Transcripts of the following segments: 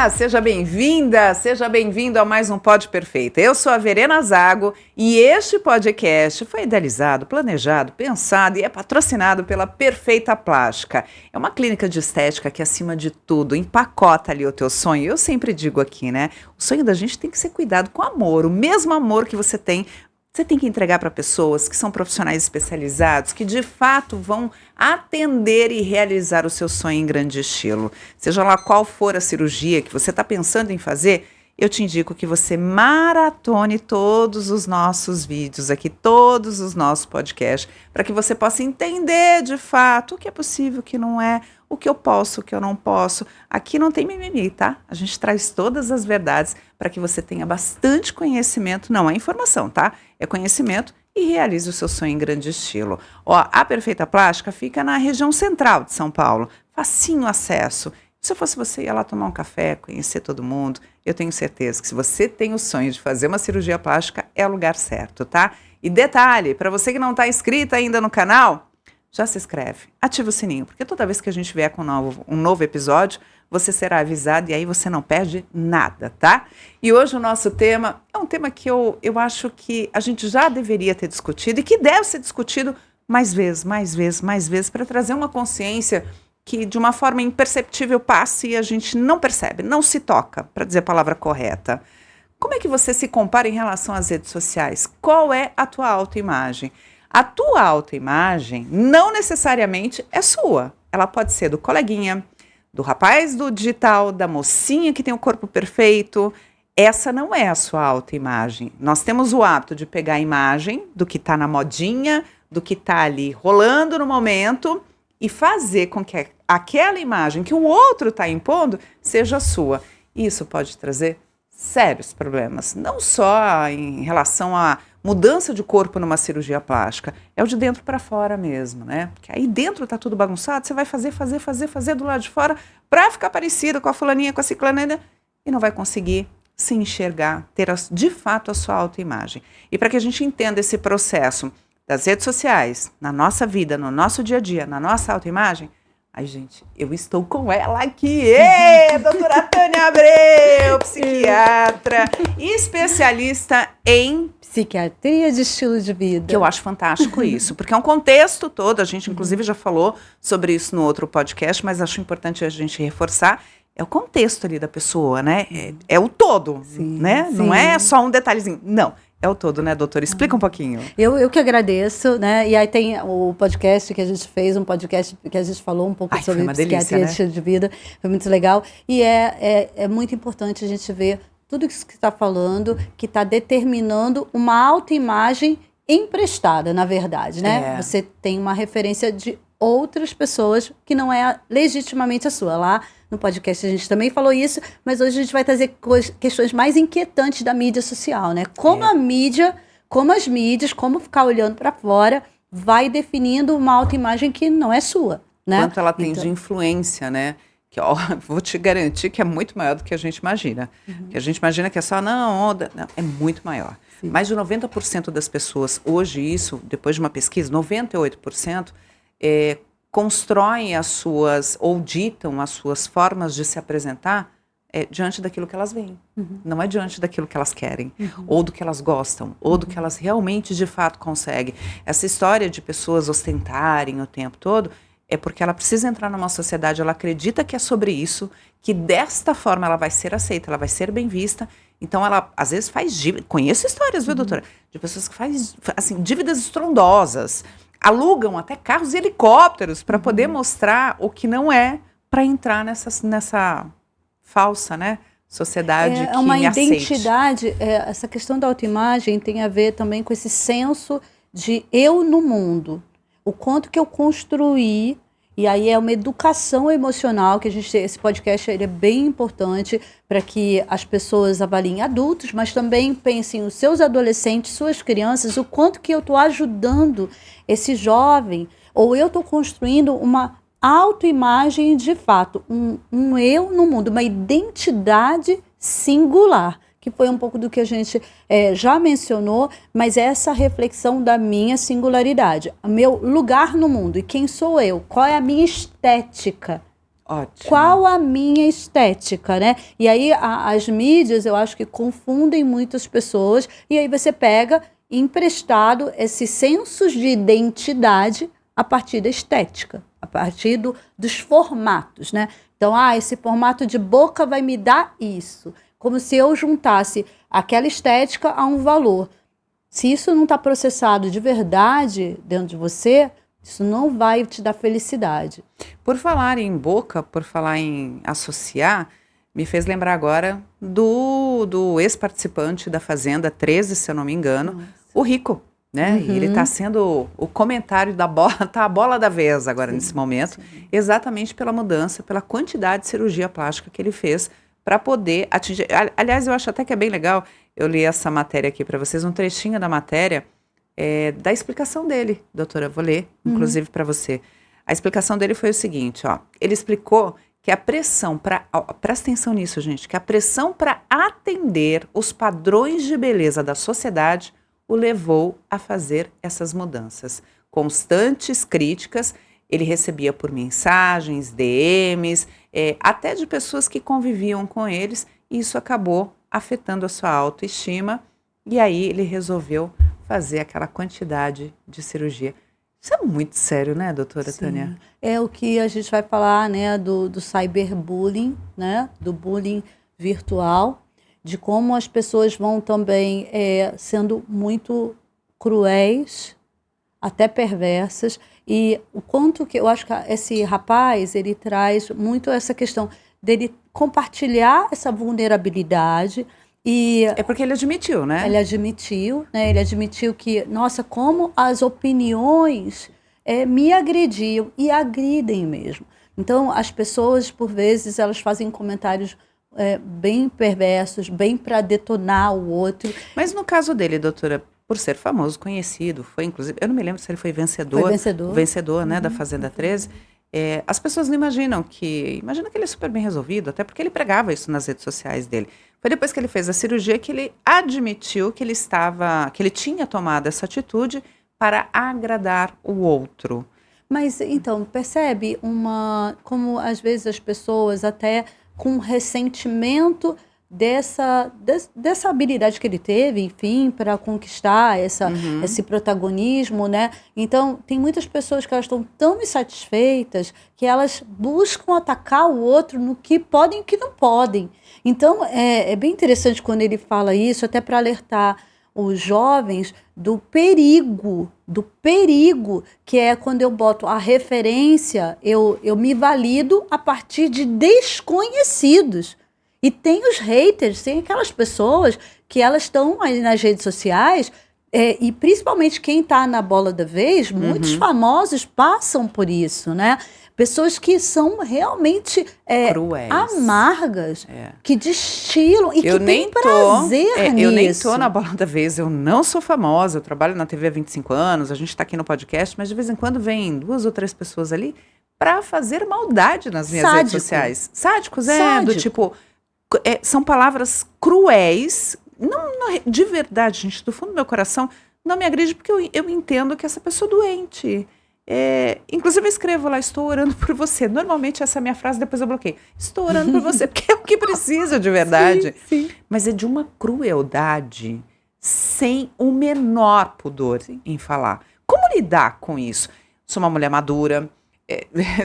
Olá, seja bem-vinda, seja bem-vindo a mais um Pod Perfeita. Eu sou a Verena Zago e este podcast foi idealizado, planejado, pensado e é patrocinado pela Perfeita Plástica. É uma clínica de estética que, acima de tudo, empacota ali o teu sonho. Eu sempre digo aqui, né? O sonho da gente tem que ser cuidado com amor, o mesmo amor que você tem que entregar para pessoas que são profissionais especializados, que de fato vão atender e realizar o seu sonho em grande estilo. Seja lá qual for a cirurgia que você está pensando em fazer, eu te indico que você maratone todos os nossos vídeos aqui, todos os nossos podcasts, para que você possa entender de fato o que é possível, o que não é, o que eu posso, o que eu não posso. Aqui não tem mimimi, tá? A gente traz todas as verdades para que você tenha bastante conhecimento, não é informação, tá? É conhecimento e realize o seu sonho em grande estilo. Ó, a Perfeita Plástica fica na região central de São Paulo, facinho acesso. Se eu fosse você, ia lá tomar um café, conhecer todo mundo. Eu tenho certeza que se você tem o sonho de fazer uma cirurgia plástica, é o lugar certo, tá? E detalhe, para você que não está inscrito ainda no canal, já se inscreve, ativa o sininho, porque toda vez que a gente vier com um novo episódio, você será avisado e aí você não perde nada, tá? E hoje o nosso tema é um tema que eu acho que a gente já deveria ter discutido e que deve ser discutido mais vezes, para trazer uma consciência que de uma forma imperceptível passa e a gente não percebe, não se toca, para dizer a palavra correta. Como é que você se compara em relação às redes sociais? Qual é a tua autoimagem? A tua autoimagem não necessariamente é sua. Ela pode ser do coleguinha, do rapaz do digital, da mocinha que tem o corpo perfeito. Essa não é a sua autoimagem. Nós temos o hábito de pegar a imagem do que está na modinha, do que está ali rolando no momento e fazer com que aquela imagem que o outro está impondo seja a sua. Isso pode trazer sérios problemas, não só em relação à mudança de corpo numa cirurgia plástica, é o de dentro para fora mesmo, né? Porque aí dentro tá tudo bagunçado, você vai fazer do lado de fora para ficar parecido com a fulaninha, com a ciclana, e não vai conseguir se enxergar, ter de fato a sua autoimagem. E para que a gente entenda esse processo das redes sociais, na nossa vida, no nosso dia a dia, na nossa autoimagem, ai, gente, eu estou com ela aqui, doutora Tânia Abreu, psiquiatra, especialista em psiquiatria de estilo de vida. Que eu acho fantástico isso, porque é um contexto todo, a gente inclusive já falou sobre isso no outro podcast, mas acho importante a gente reforçar, é o contexto ali da pessoa, né? É o todo, né? Sim. Não é só um detalhezinho, não. É o todo, né, doutora? Explica um pouquinho. Eu que agradeço, né? E aí tem o podcast que a gente fez, um podcast que a gente falou um pouco sobre psiquiatria de estilo de vida. Foi muito legal. E é muito importante a gente ver tudo isso que está falando, que está determinando uma autoimagem emprestada, na verdade, né? Você tem uma referência de outras pessoas que não é legitimamente a sua. Lá no podcast a gente também falou isso, mas hoje a gente vai trazer questões mais inquietantes da mídia social, né? Como a mídia, como as mídias, como ficar olhando para fora, vai definindo uma autoimagem que não é sua, né? Quanto ela tem de influência, né? Que, ó, vou te garantir que é muito maior do que a gente imagina. Que a gente imagina que é só, não, é muito maior. Sim. Mais de 90% das pessoas, hoje isso, depois de uma pesquisa, 98%, constroem as suas, ou ditam as suas formas de se apresentar diante daquilo que elas veem. Não é diante daquilo que elas querem, ou do que elas gostam, ou do que elas realmente, de fato, conseguem. Essa história de pessoas ostentarem o tempo todo é porque ela precisa entrar numa sociedade, ela acredita que é sobre isso, que desta forma ela vai ser aceita, ela vai ser bem vista. Então ela, às vezes, faz dívidas. Conheço histórias, viu, doutora? De pessoas que fazem, assim, dívidas estrondosas, alugam até carros e helicópteros para poder mostrar o que não é, para entrar nessa falsa, né, sociedade que me aceite. É uma identidade, essa questão da autoimagem tem a ver também com esse senso de eu no mundo. O quanto que eu construí, e aí é uma educação emocional, que a gente tem, esse podcast ele é bem importante para que as pessoas avaliem adultos, mas também pensem os seus adolescentes, suas crianças, o quanto que eu estou ajudando esse jovem, ou eu estou construindo uma autoimagem de fato, um eu no mundo, uma identidade singular, que foi um pouco do que a gente já mencionou, mas essa reflexão da minha singularidade, o meu lugar no mundo, e quem sou eu, qual é a minha estética. Ótimo. Qual a minha estética, né? E aí as mídias, eu acho que confundem muitas pessoas, e aí você pega emprestado esses sensos de identidade a partir da estética, a partir dos formatos, né? Então, esse formato de boca vai me dar isso. Como se eu juntasse aquela estética a um valor. Se isso não está processado de verdade dentro de você, isso não vai te dar felicidade. Por falar em boca, por falar em associar, me fez lembrar agora do ex-participante da Fazenda 13, se eu não me engano, o Rico, né? E ele está sendo o comentário da bola, tá a bola da vez agora nesse momento, exatamente pela mudança, pela quantidade de cirurgia plástica que ele fez para poder atingir. Aliás, eu acho até que é bem legal, eu li essa matéria aqui para vocês, um trechinho da matéria, da explicação dele, doutora, vou ler, inclusive para você. A explicação dele foi o seguinte, ele explicou que a pressão presta atenção nisso, gente, que a pressão para atender os padrões de beleza da sociedade o levou a fazer essas mudanças. Constantes críticas, ele recebia por mensagens, DMs, até de pessoas que conviviam com eles, e isso acabou afetando a sua autoestima, e aí ele resolveu fazer aquela quantidade de cirurgia. Isso é muito sério, né, doutora Tânia? É o que a gente vai falar, né, do cyberbullying, né, do bullying virtual, de como as pessoas vão também sendo muito cruéis, até perversas, e o quanto que eu acho que esse rapaz, ele traz muito essa questão dele compartilhar essa vulnerabilidade. E é porque ele admitiu, né? Ele admitiu que, nossa, como as opiniões me agrediam e agridem mesmo. Então, as pessoas, por vezes, elas fazem comentários bem perversos, bem para detonar o outro. Mas no caso dele, doutora, por ser famoso, conhecido, foi inclusive, eu não me lembro se ele foi vencedor, né, da Fazenda 13, as pessoas não imaginam que ele é super bem resolvido, até porque ele pregava isso nas redes sociais dele. Foi depois que ele fez a cirurgia que ele admitiu que ele tinha tomado essa atitude para agradar o outro. Mas, então, percebe como às vezes as pessoas até com ressentimento dessa habilidade que ele teve, enfim, para conquistar esse protagonismo, né? Então, tem muitas pessoas que elas estão tão insatisfeitas que elas buscam atacar o outro no que podem e que não podem. Então, é bem interessante quando ele fala isso, até para alertar os jovens do perigo, que é quando eu boto a referência, eu me valido a partir de desconhecidos. E tem os haters, tem aquelas pessoas que elas estão aí nas redes sociais, e principalmente quem está na bola da vez, muitos famosos passam por isso, né? Pessoas que são realmente cruéis, amargas, que destilam e que têm prazer nisso. Eu nem estou na bola da vez, eu não sou famosa, eu trabalho na TV há 25 anos, a gente está aqui no podcast, mas de vez em quando vem 2 ou 3 pessoas ali para fazer maldade nas minhas redes sociais. Sádicos, do tipo... são palavras cruéis, não, de verdade, gente, do fundo do meu coração, não me agride, porque eu entendo que essa pessoa é doente. Inclusive eu escrevo lá, estou orando por você. Normalmente essa é a minha frase, depois eu bloqueio. Estou orando por você, porque é o que precisa de verdade. Sim. Mas é de uma crueldade sem o menor pudor em falar. Como lidar com isso? Sou uma mulher madura,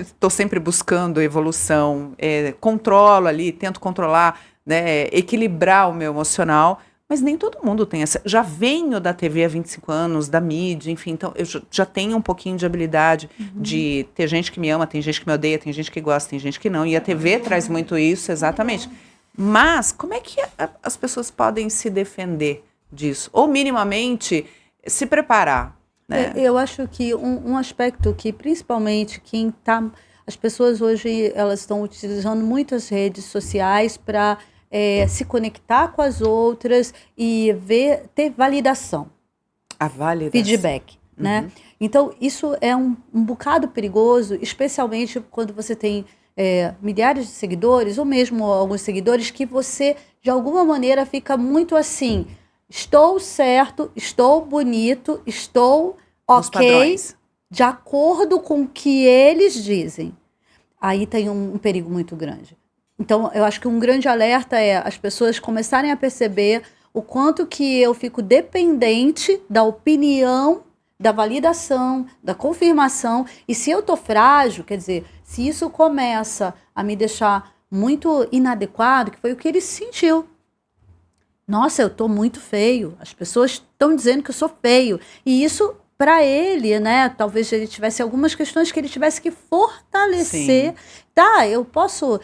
estou sempre buscando evolução, controlo ali, tento controlar, né, equilibrar o meu emocional, mas nem todo mundo tem essa. Já venho da TV há 25 anos, da mídia, enfim, então eu já tenho um pouquinho de habilidade de ter gente que me ama, tem gente que me odeia, tem gente que gosta, tem gente que não, e a TV traz muito isso, exatamente. Mas como é que as pessoas podem se defender disso? Ou minimamente se preparar? Né? Eu acho que um aspecto que principalmente as pessoas hoje elas estão utilizando muitas redes sociais para se conectar com as outras e ter validação. A validação. Feedback, né? Então, isso é um bocado perigoso, especialmente quando você tem milhares de seguidores, ou mesmo alguns seguidores, que você, de alguma maneira, fica muito assim, estou certo, estou bonito, estou ok, de acordo com o que eles dizem. aí tem um perigo muito grande. Então, eu acho que um grande alerta é as pessoas começarem a perceber o quanto que eu fico dependente da opinião, da validação, da confirmação. E se eu tô frágil, quer dizer, se isso começa a me deixar muito inadequado, que foi o que ele sentiu. Nossa, eu tô muito feio. As pessoas estão dizendo que eu sou feio. E isso, para ele, né? Talvez ele tivesse algumas questões que ele tivesse que fortalecer. Sim. Tá, eu posso,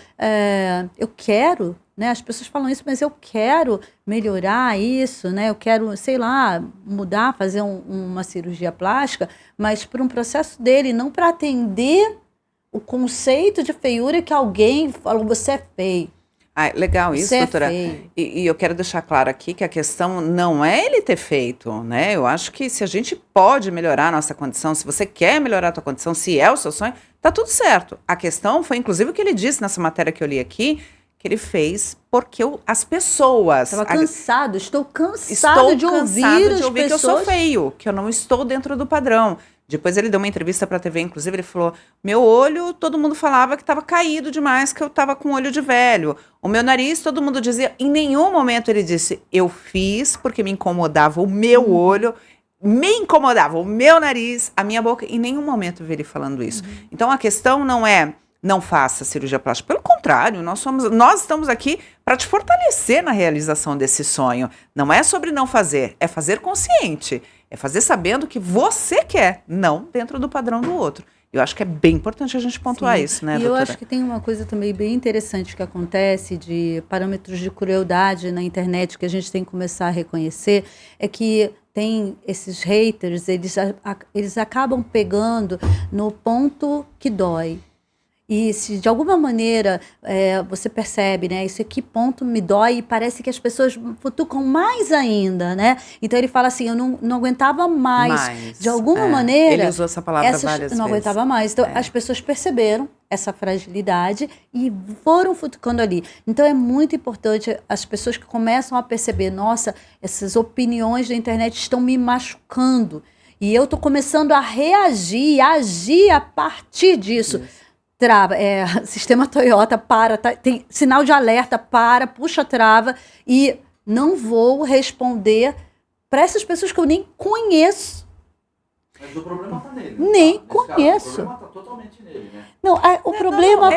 eu quero, né? As pessoas falam isso, mas eu quero melhorar isso, né? Eu quero, sei lá, mudar, fazer uma cirurgia plástica, mas por um processo dele, não para atender o conceito de feiura que alguém falou, você é feio. Ah, legal isso, Você é doutora. feio. E eu quero deixar claro aqui que a questão não é ele ter feito, né? Eu acho que se a gente pode melhorar a nossa condição, se você quer melhorar a tua condição, se é o seu sonho, tá tudo certo. A questão foi, inclusive, o que ele disse nessa matéria que eu li aqui, que ele fez porque as pessoas... Estava cansado, estou cansado de ouvir que eu sou feio, que eu não estou dentro do padrão. Depois ele deu uma entrevista para a TV, inclusive ele falou, meu olho, todo mundo falava que estava caído demais, que eu estava com olho de velho. O meu nariz, todo mundo dizia, em nenhum momento ele disse, eu fiz porque me incomodava o meu olho, me incomodava o meu nariz, a minha boca, em nenhum momento eu vi ele falando isso. Então a questão não é, não faça cirurgia plástica, pelo contrário, nós estamos aqui para te fortalecer na realização desse sonho. Não é sobre não fazer, é fazer consciente. É fazer sabendo que você quer, não dentro do padrão do outro. Eu acho que é bem importante a gente pontuar isso, né, doutora? E eu acho que tem uma coisa também bem interessante que acontece de parâmetros de crueldade na internet que a gente tem que começar a reconhecer, é que tem esses haters, eles acabam pegando no ponto que dói. E se de alguma maneira você percebe, né, isso aqui ponto me dói, e parece que as pessoas futucam mais ainda, né? Então ele fala assim, eu não aguentava mais. De alguma maneira... Ele usou essa palavra várias vezes. Não aguentava mais. Então as pessoas perceberam essa fragilidade e foram futucando ali. Então é muito importante as pessoas que começam a perceber, nossa, essas opiniões da internet estão me machucando. E eu estou começando a reagir, a agir a partir disso. Isso. Trava, sistema Toyota, tem sinal de alerta, puxa, trava, e não vou responder para essas pessoas que eu nem conheço. Mas o problema está nele. Nem conheço. O problema está totalmente nele, né? Não, o problema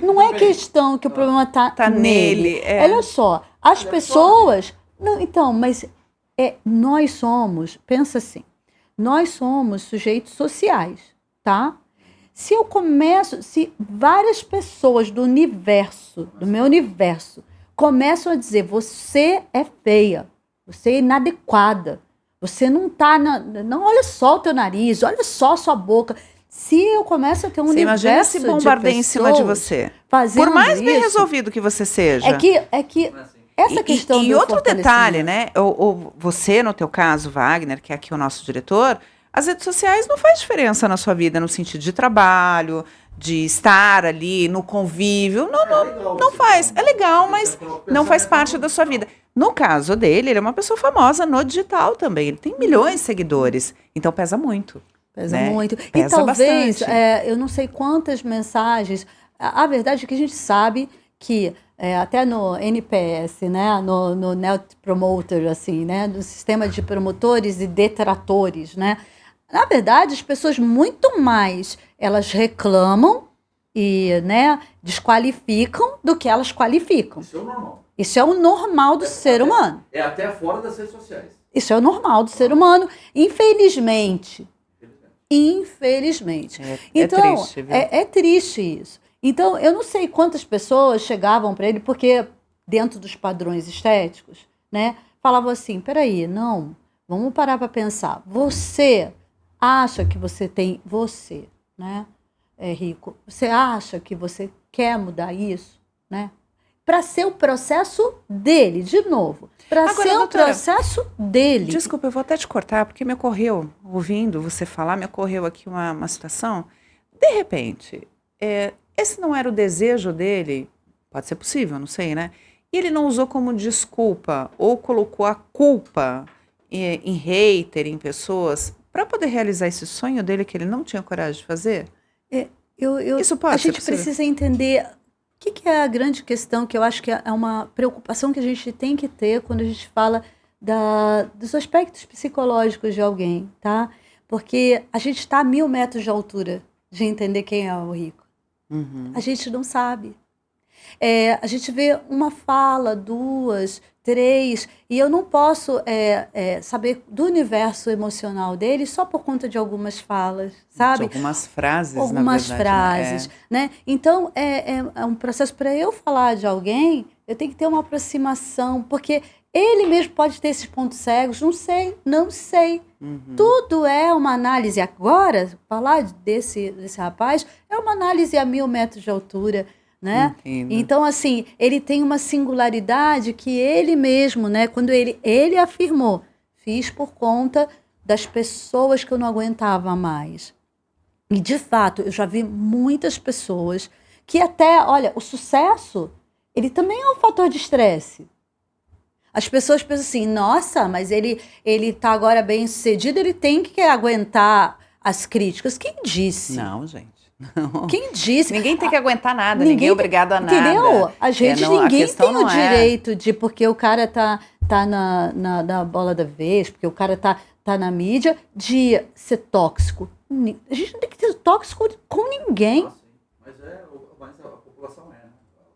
não é questão que o problema está nele. Olha só, as pessoas... Não, então, mas nós somos, pensa assim, nós somos sujeitos sociais, tá? Se várias pessoas do meu universo, começam a dizer, você é feia, você é inadequada, você não tá, não, olha só o teu nariz, olha só a sua boca. Se eu começo a ter um universo imagina esse bombardeio em cima de você. Por mais bem resolvido que você seja. É que essa questão e outro detalhe, né? Você, no teu caso, Wagner, que é aqui o nosso diretor, as redes sociais não faz diferença na sua vida no sentido de trabalho, de estar ali no convívio. Não faz. É legal, mas não faz parte da sua vida. No caso dele, ele é uma pessoa famosa no digital também. Ele tem milhões de seguidores. Então pesa muito. Pesa né? muito. Pesa e talvez, bastante. Eu não sei quantas mensagens... A verdade é que a gente sabe que até no NPS, né, no Net Promoter, assim, né, no sistema de promotores e detratores, né, na verdade, as pessoas muito mais, elas reclamam e, né, desqualificam do que elas qualificam. Isso é o normal. Isso é o normal do ser humano. É até fora das redes sociais. Isso é o normal do ser humano, infelizmente. Infelizmente. Então, triste, viu? É triste isso. Então, eu não sei quantas pessoas chegavam para ele, porque dentro dos padrões estéticos, né, falavam assim, peraí, não, vamos parar para pensar. Você acha que você, né, é rico, você acha que você quer mudar isso, né? Para ser o processo dele, de novo. Para ser o processo dele. Desculpa, eu vou até te cortar, porque me ocorreu, ouvindo você falar, me ocorreu aqui uma situação. De repente, esse não era o desejo dele, pode ser possível, não sei, né? E ele não usou como desculpa, ou colocou a culpa em hater, em pessoas, para poder realizar esse sonho dele que ele não tinha coragem de fazer? Isso pode a ser gente possível. precisa entender o que é a grande questão, que eu acho que é uma preocupação que a gente tem que ter quando a gente fala dos aspectos psicológicos de alguém, tá? Porque a gente está a 1.000 metros de altura de entender quem é o rico. A gente não sabe. A gente vê uma fala, 2, 3, e eu não posso saber do universo emocional dele só por conta de algumas falas, sabe? De algumas frases, Algumas na verdade. frases, né? Então, é um processo para eu falar de alguém, eu tenho que ter uma aproximação, porque ele mesmo pode ter esses pontos cegos, não sei. Tudo é uma análise. Agora, falar desse rapaz é uma análise a 1.000 metros de altura, né? Entendo. Então, assim, ele tem uma singularidade que ele mesmo, né? Quando ele afirmou, fiz por conta das pessoas que eu não aguentava mais. E, de fato, eu já vi muitas pessoas que até, olha, o sucesso, ele também é um fator de estresse. As pessoas pensam assim, nossa, mas ele tá agora bem sucedido, ele tem que aguentar as críticas. Quem disse? Não, gente. Não. Quem disse? Ninguém tem que aguentar nada, ninguém é obrigado a nada. Entendeu? Às vezes ninguém tem o é... direito de, porque o cara tá na bola da vez, porque o cara tá na mídia, de ser tóxico. A gente não tem que ser tóxico com ninguém. Mas a população né?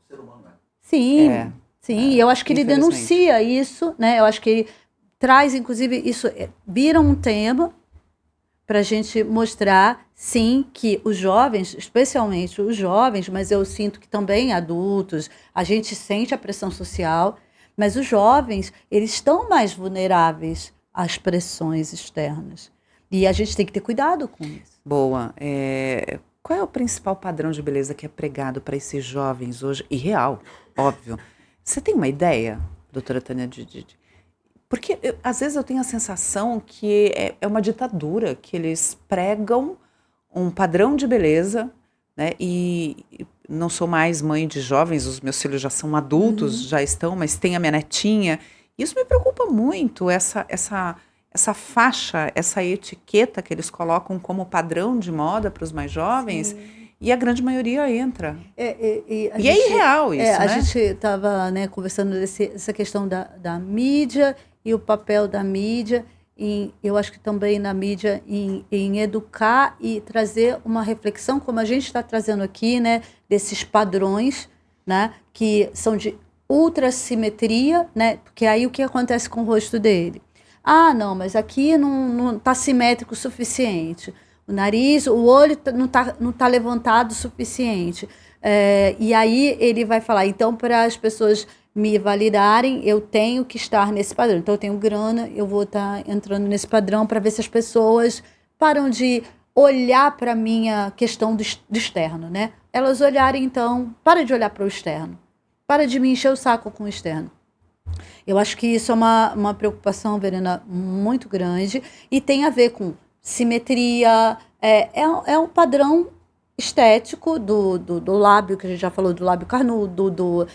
O ser humano é. Sim, sim. Eu acho que ele denuncia isso, né? Eu acho que ele traz, inclusive, isso vira um tema para a gente mostrar, sim, que os jovens, especialmente os jovens, mas eu sinto que também adultos, a gente sente a pressão social, mas os jovens, eles estão mais vulneráveis às pressões externas. E a gente tem que ter cuidado com isso. Boa. Qual é o principal padrão de beleza que é pregado para esses jovens hoje? E real, óbvio. Você tem uma ideia, doutora Tânia, porque às vezes eu tenho a sensação que é uma ditadura, que eles pregam um padrão de beleza, né? E não sou mais mãe de jovens, os meus filhos já são adultos, já estão, mas tem a minha netinha. Isso me preocupa muito, essa faixa, essa etiqueta que eles colocam como padrão de moda para os mais jovens. Sim. E a grande maioria entra. E é irreal isso, né? A gente estava conversando dessa questão da mídia e o papel da mídia, eu acho que também na mídia, em educar e trazer uma reflexão, como a gente está trazendo aqui, né, desses padrões, né, que são de ultrassimetria, né, porque aí o que acontece com o rosto dele? Ah, não, mas aqui não está simétrico o suficiente. O nariz, o olho não tá levantado o suficiente. E aí ele vai falar, então, para as pessoas me validarem, eu tenho que estar nesse padrão. Então, eu tenho grana, eu vou estar entrando nesse padrão para ver se as pessoas param de olhar para a minha questão do externo, né? Elas olharem, então, para de olhar para o externo. Para de me encher o saco com o externo. Eu acho que isso é uma preocupação, Verena, muito grande e tem a ver com simetria, é um padrão estético do lábio, que a gente já falou, do lábio carnudo,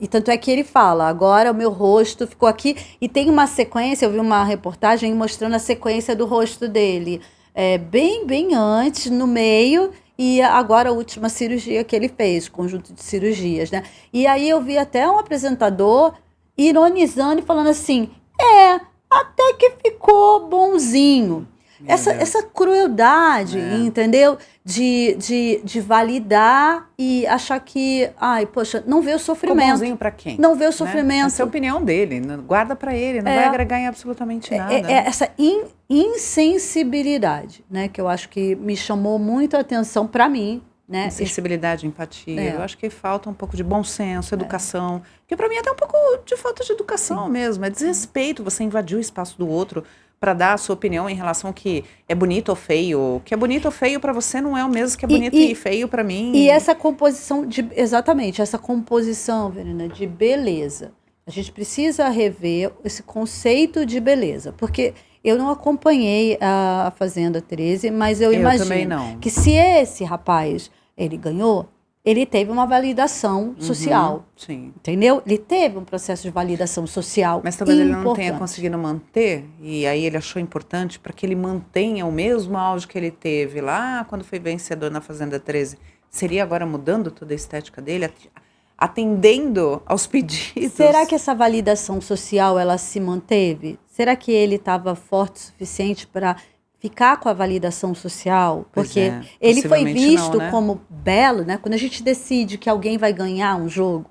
e tanto é que ele fala, agora o meu rosto ficou aqui, e tem uma sequência, eu vi uma reportagem mostrando a sequência do rosto dele, bem antes, no meio, e agora a última cirurgia que ele fez, conjunto de cirurgias, né? E aí eu vi até um apresentador ironizando e falando assim, até que ficou bonzinho. Essa crueldade, entendeu? De validar e achar que, poxa, não vê o sofrimento. Ficou bonzinho pra quem? Não vê o sofrimento. Essa é a opinião dele, guarda pra ele, não vai agregar em absolutamente nada. Essa insensibilidade, né, que eu acho que me chamou muito a atenção pra mim, né? Sensibilidade, empatia. Eu acho que falta um pouco de bom senso, educação. Porque pra mim é até um pouco de falta de educação mesmo. É desrespeito você invadir o espaço do outro para dar a sua opinião em relação ao que é bonito ou feio. O que é bonito ou feio para você não é o mesmo que é bonito e feio para mim. E essa composição exatamente, essa composição, Verena, de beleza. A gente precisa rever esse conceito de beleza, porque eu não acompanhei a Fazenda 13, mas eu imagino também não. que se esse rapaz, ele ganhou, ele teve uma validação social, Sim. entendeu? Ele teve um processo de validação social Mas talvez ele não importante. tenha conseguido manter, e aí ele achou importante para que ele mantenha o mesmo auge que ele teve lá quando foi vencedor na Fazenda 13. Seria agora mudando toda a estética dele, atendendo aos pedidos? Será que essa validação social ela se manteve? Será que ele estava forte o suficiente para ficar com a validação social? Pois Porque é, ele foi possivelmente visto não, né? como belo, né? Quando a gente decide que alguém vai ganhar um jogo,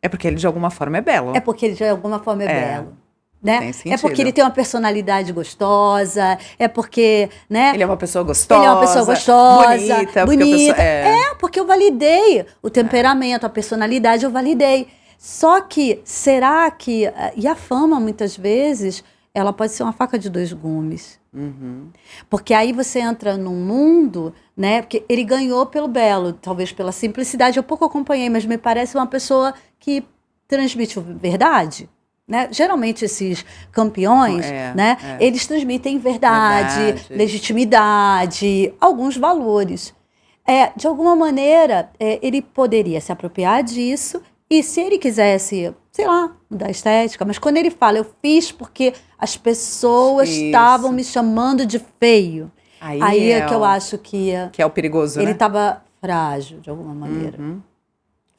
É porque ele de alguma forma é belo. é porque ele de alguma forma é belo. Né? tem É sentido. porque ele tem uma personalidade gostosa, é porque, né? Ele é uma pessoa gostosa. Ele é uma pessoa gostosa, bonita. bonita. Porque a pessoa, Porque eu validei o temperamento, a personalidade, eu validei. Só que, será que... E a fama, muitas vezes, ela pode ser uma faca de dois gumes. Uhum. Porque aí você entra num mundo, né? Porque ele ganhou pelo belo, talvez pela simplicidade. Eu pouco acompanhei, mas me parece uma pessoa que transmite verdade. Né? Geralmente esses campeões, né? Eles transmitem verdade, legitimidade, alguns valores. De alguma maneira, ele poderia se apropriar disso e se ele quisesse, sei lá, mudar a estética, mas quando ele fala, eu fiz porque as pessoas estavam me chamando de feio. Aí é que eu acho que é o perigoso, ele né? estava frágil, de alguma maneira. Uhum.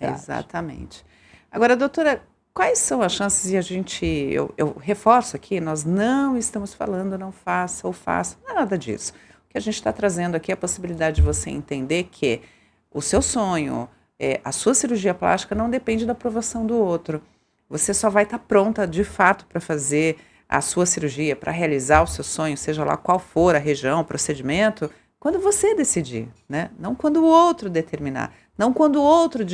Exatamente. Agora, doutora, quais são as chances de a gente... Eu reforço aqui, nós não estamos falando não faça ou faça, não é nada disso. O que a gente está trazendo aqui é a possibilidade de você entender que o seu sonho, a sua cirurgia plástica não depende da aprovação do outro. Você só vai estar pronta, de fato, para fazer a sua cirurgia, para realizar o seu sonho, seja lá qual for a região, o procedimento, quando você decidir, né? Não quando o outro determinar, não quando o outro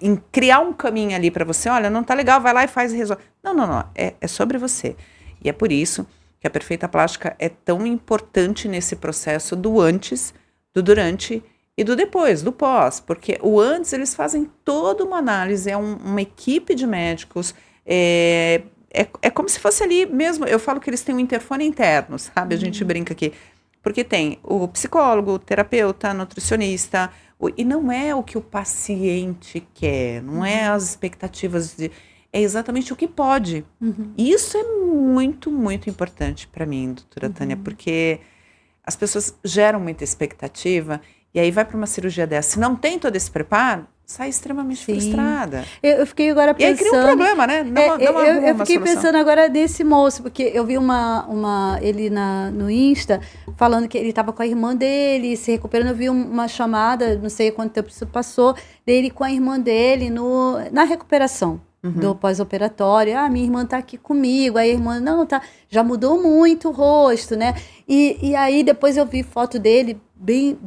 em criar um caminho ali para você, olha, não tá legal, vai lá e faz e resolve. Não, é sobre você. E é por isso que a Perfeita Plástica é tão importante nesse processo do antes, do durante e do depois, do pós, porque o antes eles fazem toda uma análise, uma equipe de médicos, é como se fosse ali mesmo, eu falo que eles têm um interfone interno, sabe? A gente brinca aqui, porque tem o psicólogo, o terapeuta, nutricionista, e não é o que o paciente quer, não é as expectativas, é exatamente o que pode. Isso é muito, muito importante para mim, doutora Tânia, porque as pessoas geram muita expectativa, e aí vai para uma cirurgia dessa, se não tem todo esse preparo, sai extremamente frustrada. Eu fiquei agora pensando... E aí cria um problema, né? Eu fiquei pensando agora nesse moço, porque eu vi ele no Insta falando que ele estava com a irmã dele, se recuperando. Eu vi uma chamada, não sei quanto tempo isso passou, dele com a irmã dele na recuperação do pós-operatório. Minha irmã está aqui comigo. Aí a irmã, já mudou muito o rosto, né? E aí depois eu vi foto dele bem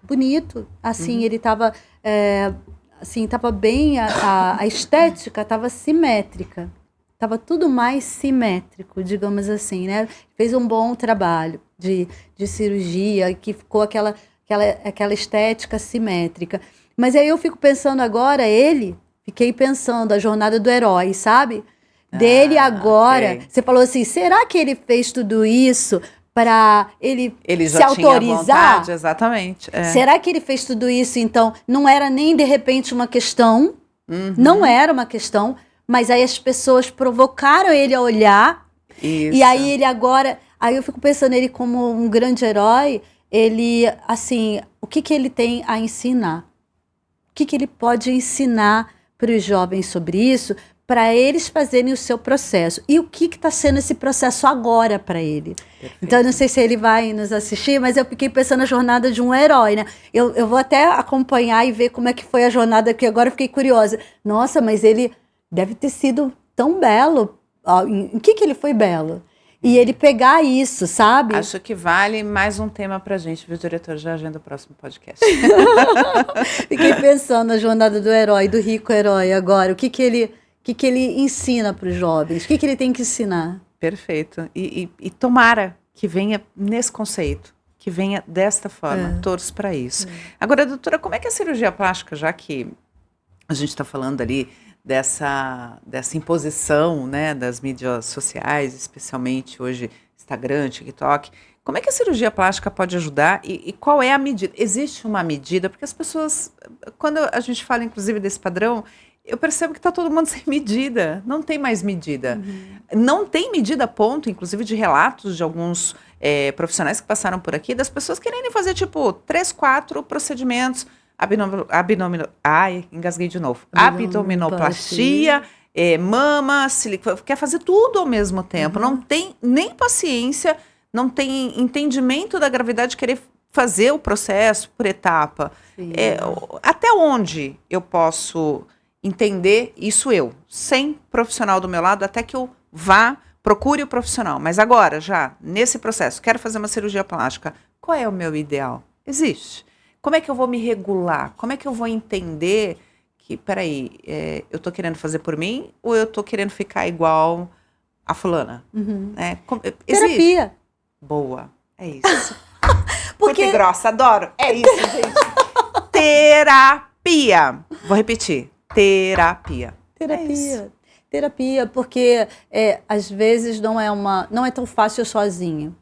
bonito, assim, ele estava tava bem, a estética estava simétrica, estava tudo mais simétrico, digamos assim, né? Fez um bom trabalho de cirurgia, que ficou aquela estética simétrica. Mas aí eu fico pensando agora, fiquei pensando a jornada do herói, sabe? Dele agora, você falou assim, será que ele fez tudo isso para ele se autorizar? Vontade, exatamente. Será que ele fez tudo isso, então, não era nem de repente uma questão, não era uma questão, mas aí as pessoas provocaram ele a olhar, e aí ele agora, aí eu fico pensando ele como um grande herói, ele, assim, o que ele tem a ensinar? O que ele pode ensinar para os jovens sobre isso, para eles fazerem o seu processo. E o que está sendo esse processo agora para ele? Perfeito. Então, eu não sei se ele vai nos assistir, mas eu fiquei pensando na jornada de um herói, né? Eu vou até acompanhar e ver como é que foi a jornada, que agora eu fiquei curiosa. Nossa, mas ele deve ter sido tão belo. Em que ele foi belo? E ele pegar isso, sabe? Acho que vale mais um tema pra gente, viu, diretor? Já agenda o próximo podcast. Fiquei pensando na jornada do herói, do rico herói agora. O que ele ensina para os jovens? O que ele tem que ensinar? Perfeito. E tomara que venha nesse conceito, que venha desta forma. Torço para isso. Agora, doutora, como é que a cirurgia plástica, já que a gente está falando ali dessa imposição, né, das mídias sociais, especialmente hoje Instagram, TikTok, Como é que a cirurgia plástica pode ajudar e qual é a medida? Existe uma medida? Porque as pessoas, quando a gente fala inclusive desse padrão, eu percebo que está todo mundo sem medida, não tem mais medida. Não tem medida a ponto, inclusive de relatos de alguns profissionais que passaram por aqui, das pessoas querendo fazer tipo 3, 4 procedimentos, engasguei de novo, abdominoplastia, mama, quer fazer tudo ao mesmo tempo, não tem nem paciência, não tem entendimento da gravidade de querer fazer o processo por etapa. Até onde eu posso entender isso sem profissional do meu lado, até que eu procure o profissional. Mas agora, já, nesse processo, quero fazer uma cirurgia plástica, qual é o meu ideal? Existe. Como é que eu vou me regular? Como é que eu vou entender que, peraí, eu estou querendo fazer por mim ou eu estou querendo ficar igual a fulana? Terapia. Boa, é isso. Porque grossa, adoro. É isso, gente. Terapia. Vou repetir. Terapia. Terapia, porque às vezes não é tão fácil sozinha.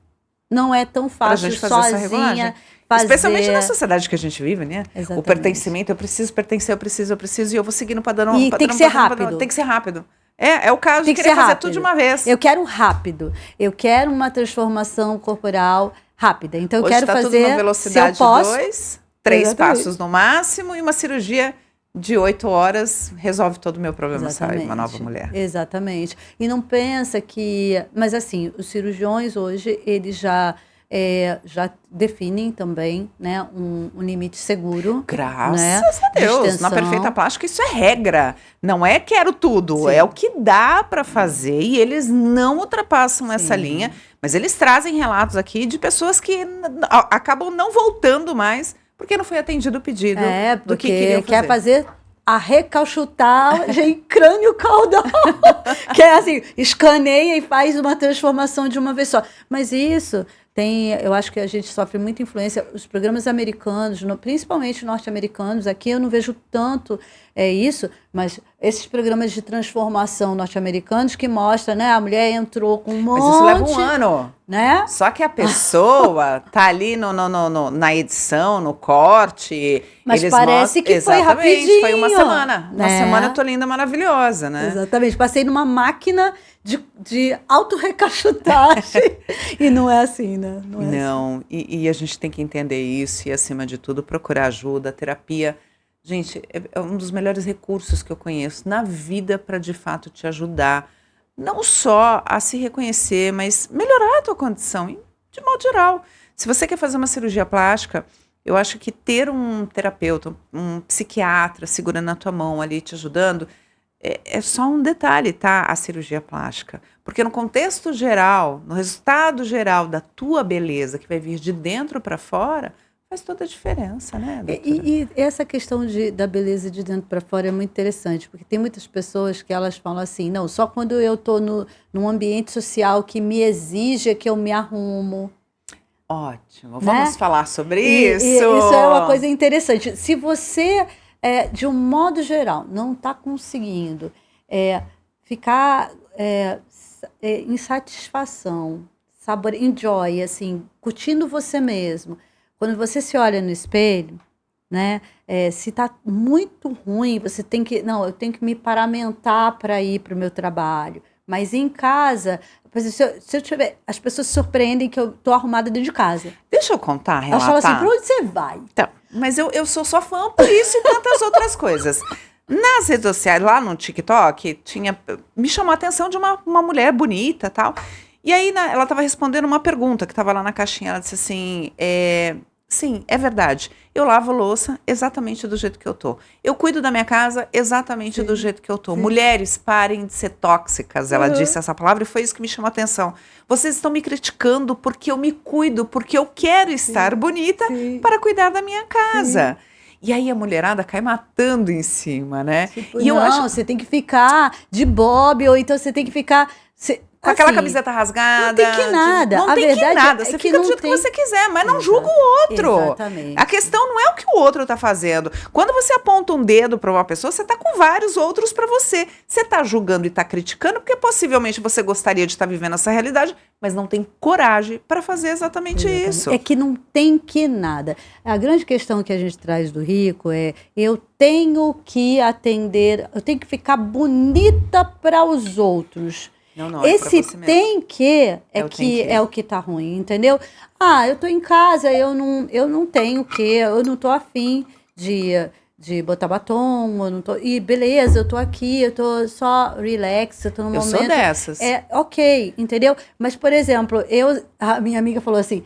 Não é tão fácil sozinha. Especialmente na sociedade que a gente vive, né? Exatamente. O pertencimento, eu preciso pertencer, eu preciso, e eu vou seguindo o padrão. E tem que ser rápido. Tem que ser rápido. É o caso de querer fazer tudo de uma vez. Eu quero rápido. Eu quero uma transformação corporal rápida. Então, eu quero fazer, tudo na velocidade 2, 3 passos no máximo, e uma cirurgia de 8 horas resolve todo o meu problema, sai uma nova mulher. Exatamente. E não pensa que... Mas assim, os cirurgiões hoje, eles já definem também, né, um limite seguro. Graças a Deus, na perfeita plástica isso é regra. Não é quero tudo, Sim. É o que dá para fazer e eles não ultrapassam essa linha, mas eles trazem relatos aqui de pessoas que acabam não voltando mais porque não foi atendido o pedido do que queriam fazer. Quer fazer a recalchutagem crânio caudal, que é assim, escaneia e faz uma transformação de uma vez só. Mas isso eu acho que a gente sofre muita influência, os programas americanos, principalmente norte-americanos, aqui eu não vejo tanto isso, mas esses programas de transformação norte-americanos que mostram, né, a mulher entrou com um monte... Mas isso leva um ano, né? Só que a pessoa tá ali na edição, no corte... Mas parece que foi rapidinho. Foi uma semana. Uma semana eu tô linda, maravilhosa, né? Exatamente, passei numa máquina de auto-recalchutagem e não é assim, né? Não, e a gente tem que entender isso e, acima de tudo, procurar ajuda. A terapia, gente, é um dos melhores recursos que eu conheço na vida para, de fato, te ajudar. Não só a se reconhecer, mas melhorar a tua condição, de modo geral. Se você quer fazer uma cirurgia plástica, eu acho que ter um terapeuta, um psiquiatra segurando na tua mão ali, te ajudando, é só um detalhe, tá? A cirurgia plástica. Porque no contexto geral, no resultado geral da tua beleza, que vai vir de dentro para fora, faz toda a diferença, né, doutora? E essa questão da beleza de dentro para fora é muito interessante, porque tem muitas pessoas que elas falam assim, não, só quando eu estou num ambiente social que me exige que eu me arrumo. Ótimo, vamos falar sobre isso. Isso é uma coisa interessante. Se você... de um modo geral, não está conseguindo ficar em satisfação, enjoy, assim, curtindo você mesmo. Quando você se olha no espelho, né, se está muito ruim, você tem que... Não, eu tenho que me paramentar para ir para o meu trabalho. Mas em casa, se eu tiver... As pessoas se surpreendem que eu estou arrumada dentro de casa. Deixa eu contar, relatar. Elas falam assim, para onde você vai? Então, mas eu sou só fã por isso e tantas outras coisas. Nas redes sociais, lá no TikTok, me chamou a atenção de uma mulher bonita e tal. E aí ela estava respondendo uma pergunta que estava lá na caixinha. Ela disse assim, sim, é verdade. Eu lavo louça exatamente do jeito que eu tô. Eu cuido da minha casa exatamente do jeito que eu tô. Sim. Mulheres, parem de ser tóxicas. Ela disse essa palavra e foi isso que me chamou a atenção. Vocês estão me criticando porque eu me cuido, porque eu quero estar bonita para cuidar da minha casa. Sim. E aí a mulherada cai matando em cima, né? Tipo, e eu acho que você tem que ficar de bob, ou então você tem que ficar Com aquela assim, camiseta rasgada. não tem que nada. Não A tem que verdade nada. é Você que fica do não jeito tem- que você quiser, mas não Exato. julga o outro. Exatamente. A questão não é o que o outro está fazendo. Quando você aponta um dedo para uma pessoa, você está com vários outros para você. Você está julgando e está criticando porque possivelmente você gostaria de estar vivendo essa realidade, mas não tem coragem para fazer exatamente isso. É que não tem que nada. A grande questão que a gente traz do rico é: eu tenho que atender, eu tenho que ficar bonita para os outros. Não, é pra Esse você mesmo. tem que É o tem que. é o que tá ruim, entendeu? Ah, eu tô em casa, eu não tenho que, eu não tô afim de botar batom, eu não tô, e beleza, eu tô aqui, eu tô só relax, eu tô no Eu momento. sou dessas. É ok, entendeu? Mas, por exemplo, a minha amiga falou assim,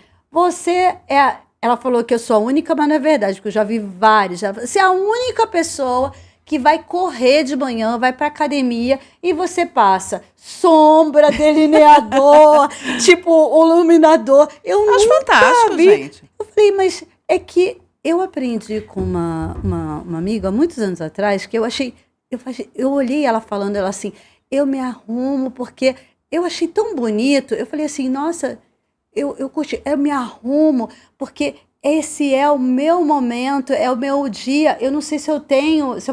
ela falou que eu sou a única, mas não é verdade, porque eu já vi vários. Você é a única pessoa que vai correr de manhã, vai pra academia e você passa sombra, delineador, tipo, iluminador. Eu Acho nunca fantástico, vi. gente. Eu falei, mas é que eu aprendi com uma amiga há muitos anos atrás que eu olhei ela falando, ela assim, eu me arrumo porque eu achei tão bonito. Eu falei assim, nossa, eu curti, eu me arrumo porque esse é o meu momento, é o meu dia. Eu não sei se eu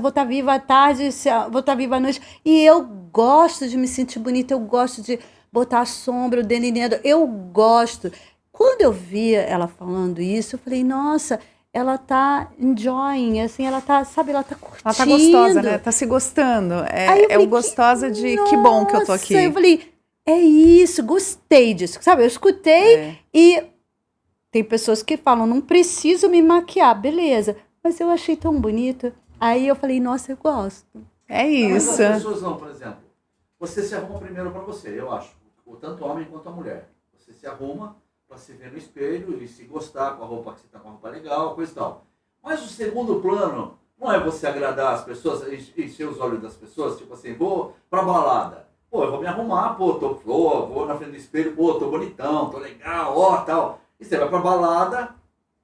vou estar viva à tarde, se eu vou estar viva à noite. E eu gosto de me sentir bonita, eu gosto de botar a sombra, o delineador, eu gosto. Quando eu vi ela falando isso, eu falei, nossa, ela tá enjoying, assim, ela tá, sabe, ela tá curtindo. Ela tá gostosa, né? Tá se gostando. Aí eu É o falei, gostosa de que bom que eu tô aqui. Nossa, eu falei, é isso, gostei disso, sabe? Eu escutei e tem pessoas que falam, não preciso me maquiar, beleza, mas eu achei tão bonito. Aí eu falei, nossa, eu gosto. É Mas isso. as pessoas não, por exemplo, você se arruma primeiro para você, eu acho, tanto homem quanto a mulher. Você se arruma para se ver no espelho e se gostar com a roupa, que você tá com a roupa legal, coisa e tal. Mas o segundo plano não é você agradar as pessoas, encher os olhos das pessoas, tipo assim, vou pra balada. Pô, eu vou me arrumar, pô, vou na frente do espelho, pô, tô bonitão, tô legal, ó, tal. E você vai pra balada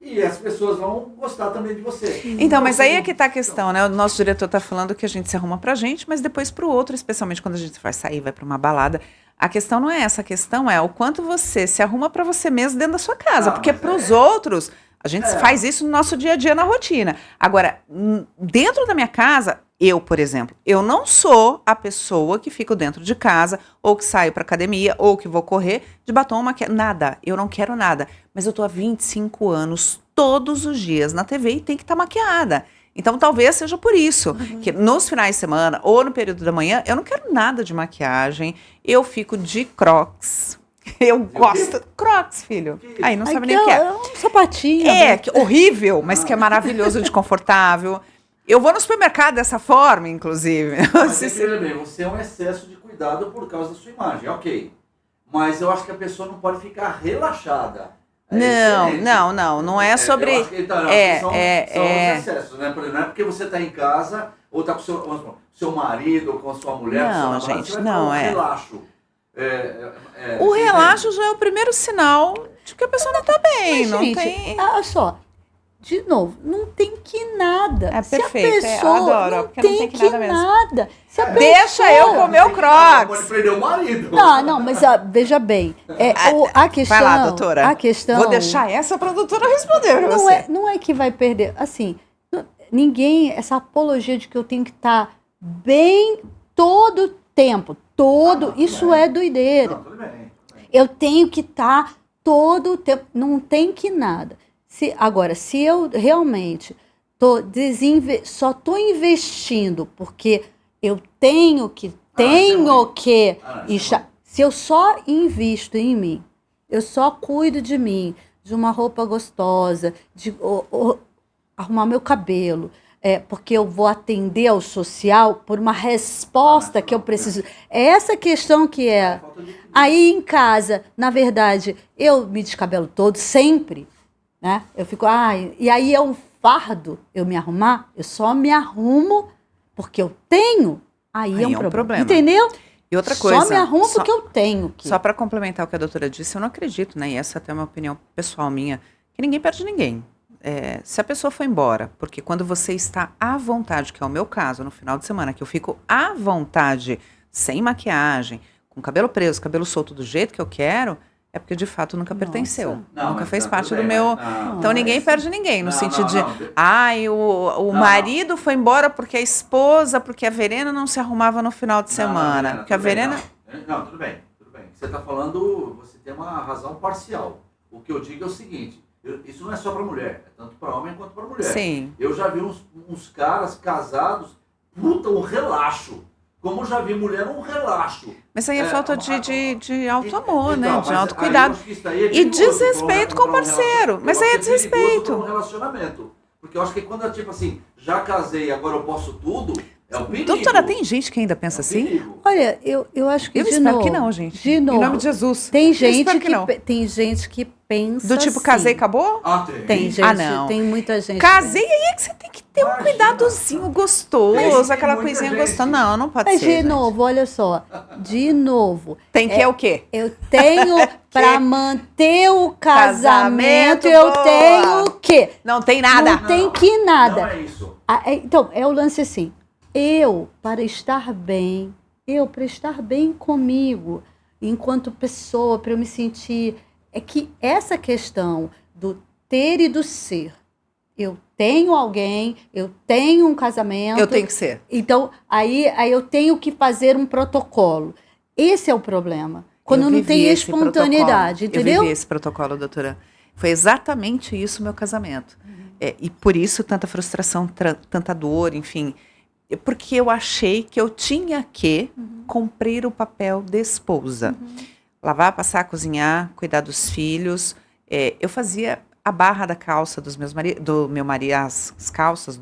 e as pessoas vão gostar também de você. Então, mas aí é que tá a questão, né? O nosso diretor tá falando que a gente se arruma pra gente, mas depois pro outro, especialmente quando a gente vai sair, vai pra uma balada. A questão não é essa, a questão é o quanto você se arruma pra você mesmo dentro da sua casa. Porque pros outros, a gente faz isso no nosso dia a dia, na rotina. Agora, dentro da minha casa, eu, por exemplo, eu não sou a pessoa que fico dentro de casa, ou que saio pra academia, ou que vou correr de batom, maquiagem, nada. Eu não quero nada. Mas eu tô há 25 anos, todos os dias na TV e tem que estar maquiada. Então, talvez seja por isso, que nos finais de semana ou no período da manhã, eu não quero nada de maquiagem, eu fico de Crocs. Eu gosto. Crocs, filho. Aí não sabe nem o que é. É um sapatinho. Horrível, mas que é maravilhoso de confortável. Eu vou no supermercado dessa forma, inclusive. Mas veja bem, você é um excesso de cuidado por causa da sua imagem, ok. Mas eu acho que a pessoa não pode ficar relaxada. Não é sobre... Eu acho que são os excessos, né? Por exemplo, não é porque você está em casa ou está com o seu marido ou com a sua mulher, Não, com a sua gente, namorada, você vai não falar é. relaxo. O relaxo já é o primeiro sinal de que a pessoa não está bem. Mas, Não gente, tem... olha só, de novo, não tem que nada. É Se perfeito, a eu pessoa adoro, não porque não tem tem que que nada mesmo. nada. Se a Deixa pessoa- eu comer o Pode Crocs. prender o marido. Não, mas veja bem, a questão... Vai lá, doutora. A questão... Vou deixar essa pra doutora responder pra você. Não é que vai perder, assim, ninguém, essa apologia de que eu tenho que estar bem todo o tempo, isso é doideira. Não, tudo bem. Eu tenho que estar todo o tempo, não tem que nada. Agora, se eu realmente só estou investindo porque eu tenho que, se eu só invisto em mim, eu só cuido de mim, de uma roupa gostosa, de arrumar meu cabelo, porque eu vou atender ao social por uma resposta que eu preciso. É essa questão que é. Aí em casa, na verdade, eu me descabelo todo, sempre, né? Eu fico, e aí é um fardo eu me arrumar, eu só me arrumo porque eu tenho, aí é um problema. Entendeu? E outra coisa... Só me arrumo porque eu tenho que. Só para complementar o que a doutora disse, eu não acredito, né? E essa até é uma opinião pessoal minha, que ninguém perde ninguém. Se a pessoa foi embora, porque quando você está à vontade, que é o meu caso, no final de semana, que eu fico à vontade, sem maquiagem, com cabelo preso, cabelo solto do jeito que eu quero, é porque de fato nunca pertenceu. Nunca fez parte do meu... Então ninguém perde ninguém, no sentido de... o marido foi embora porque a esposa, porque a Verena não se arrumava no final de semana. Porque a Verena... Não, tudo bem. Você está falando, você tem uma razão parcial. O que eu digo é o seguinte, isso não é só para mulher, é tanto para homem quanto para mulher. Sim. Eu já vi uns caras casados, um relaxo. Como eu já vi mulher, um relaxo. Mas aí é falta de auto-amor, né? De autocuidado. É e desrespeito com o parceiro. Mas aí é desrespeito. Um relacionamento. Porque eu acho que quando é tipo assim, já casei, agora eu posso tudo, é o perigo. Doutora, tem gente que ainda pensa assim? Perigo. Olha, eu acho que eu espero que não, gente. De novo. Em nome de Jesus. Tem gente que pensa do tipo, assim. Casei e acabou? Tem gente, não. Tem muita gente. Casei, aí é que você tem que ter um cuidadozinho gostoso, aquela coisinha gostosa. Não pode Mas ser. de novo, olha só. De novo. Tem que o quê? Eu tenho, para manter o casamento, eu tenho o quê? Não tem nada. Não tem que nada. Não é isso. Então, é o lance assim. Para estar bem comigo, enquanto pessoa, para eu me sentir... É que essa questão do ter e do ser. Eu tenho alguém, eu tenho um casamento... Eu tenho que ser. Então, aí eu tenho que fazer um protocolo. Esse é o problema. Quando não tem espontaneidade, entendeu? Eu vivi esse protocolo, doutora. Foi exatamente isso o meu casamento. E por isso tanta frustração, tanta dor, enfim... Porque eu achei que eu tinha que cumprir o papel de esposa. Lavar, passar, cozinhar, cuidar dos filhos. Eu fazia a barra da calça dos meus maridos, as calças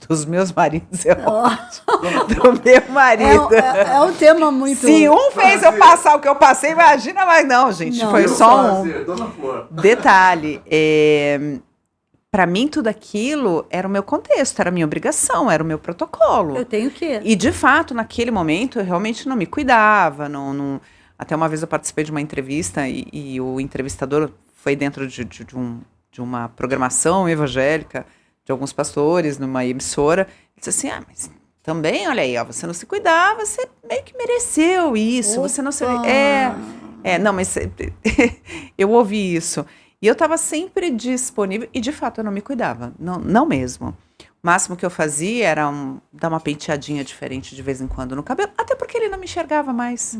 dos meus maridos. Do meu marido. É um tema muito... Se um fez eu passar o que eu passei, imagina, mas não, gente. Não, foi só um detalhe. Para mim, tudo aquilo era o meu contexto, era a minha obrigação, era o meu protocolo. Eu tenho que. E, de fato, naquele momento, eu realmente não me cuidava. Até uma vez eu participei de uma entrevista e o entrevistador foi dentro de uma programação evangélica de alguns pastores, numa emissora. Ele disse assim, mas também, olha aí, você não se cuidava, você meio que mereceu isso. Opa. Você não se... não, mas eu ouvi isso. E eu estava sempre disponível, e de fato eu não me cuidava, não mesmo. O máximo que eu fazia era dar uma penteadinha diferente de vez em quando no cabelo, até porque ele não me enxergava mais.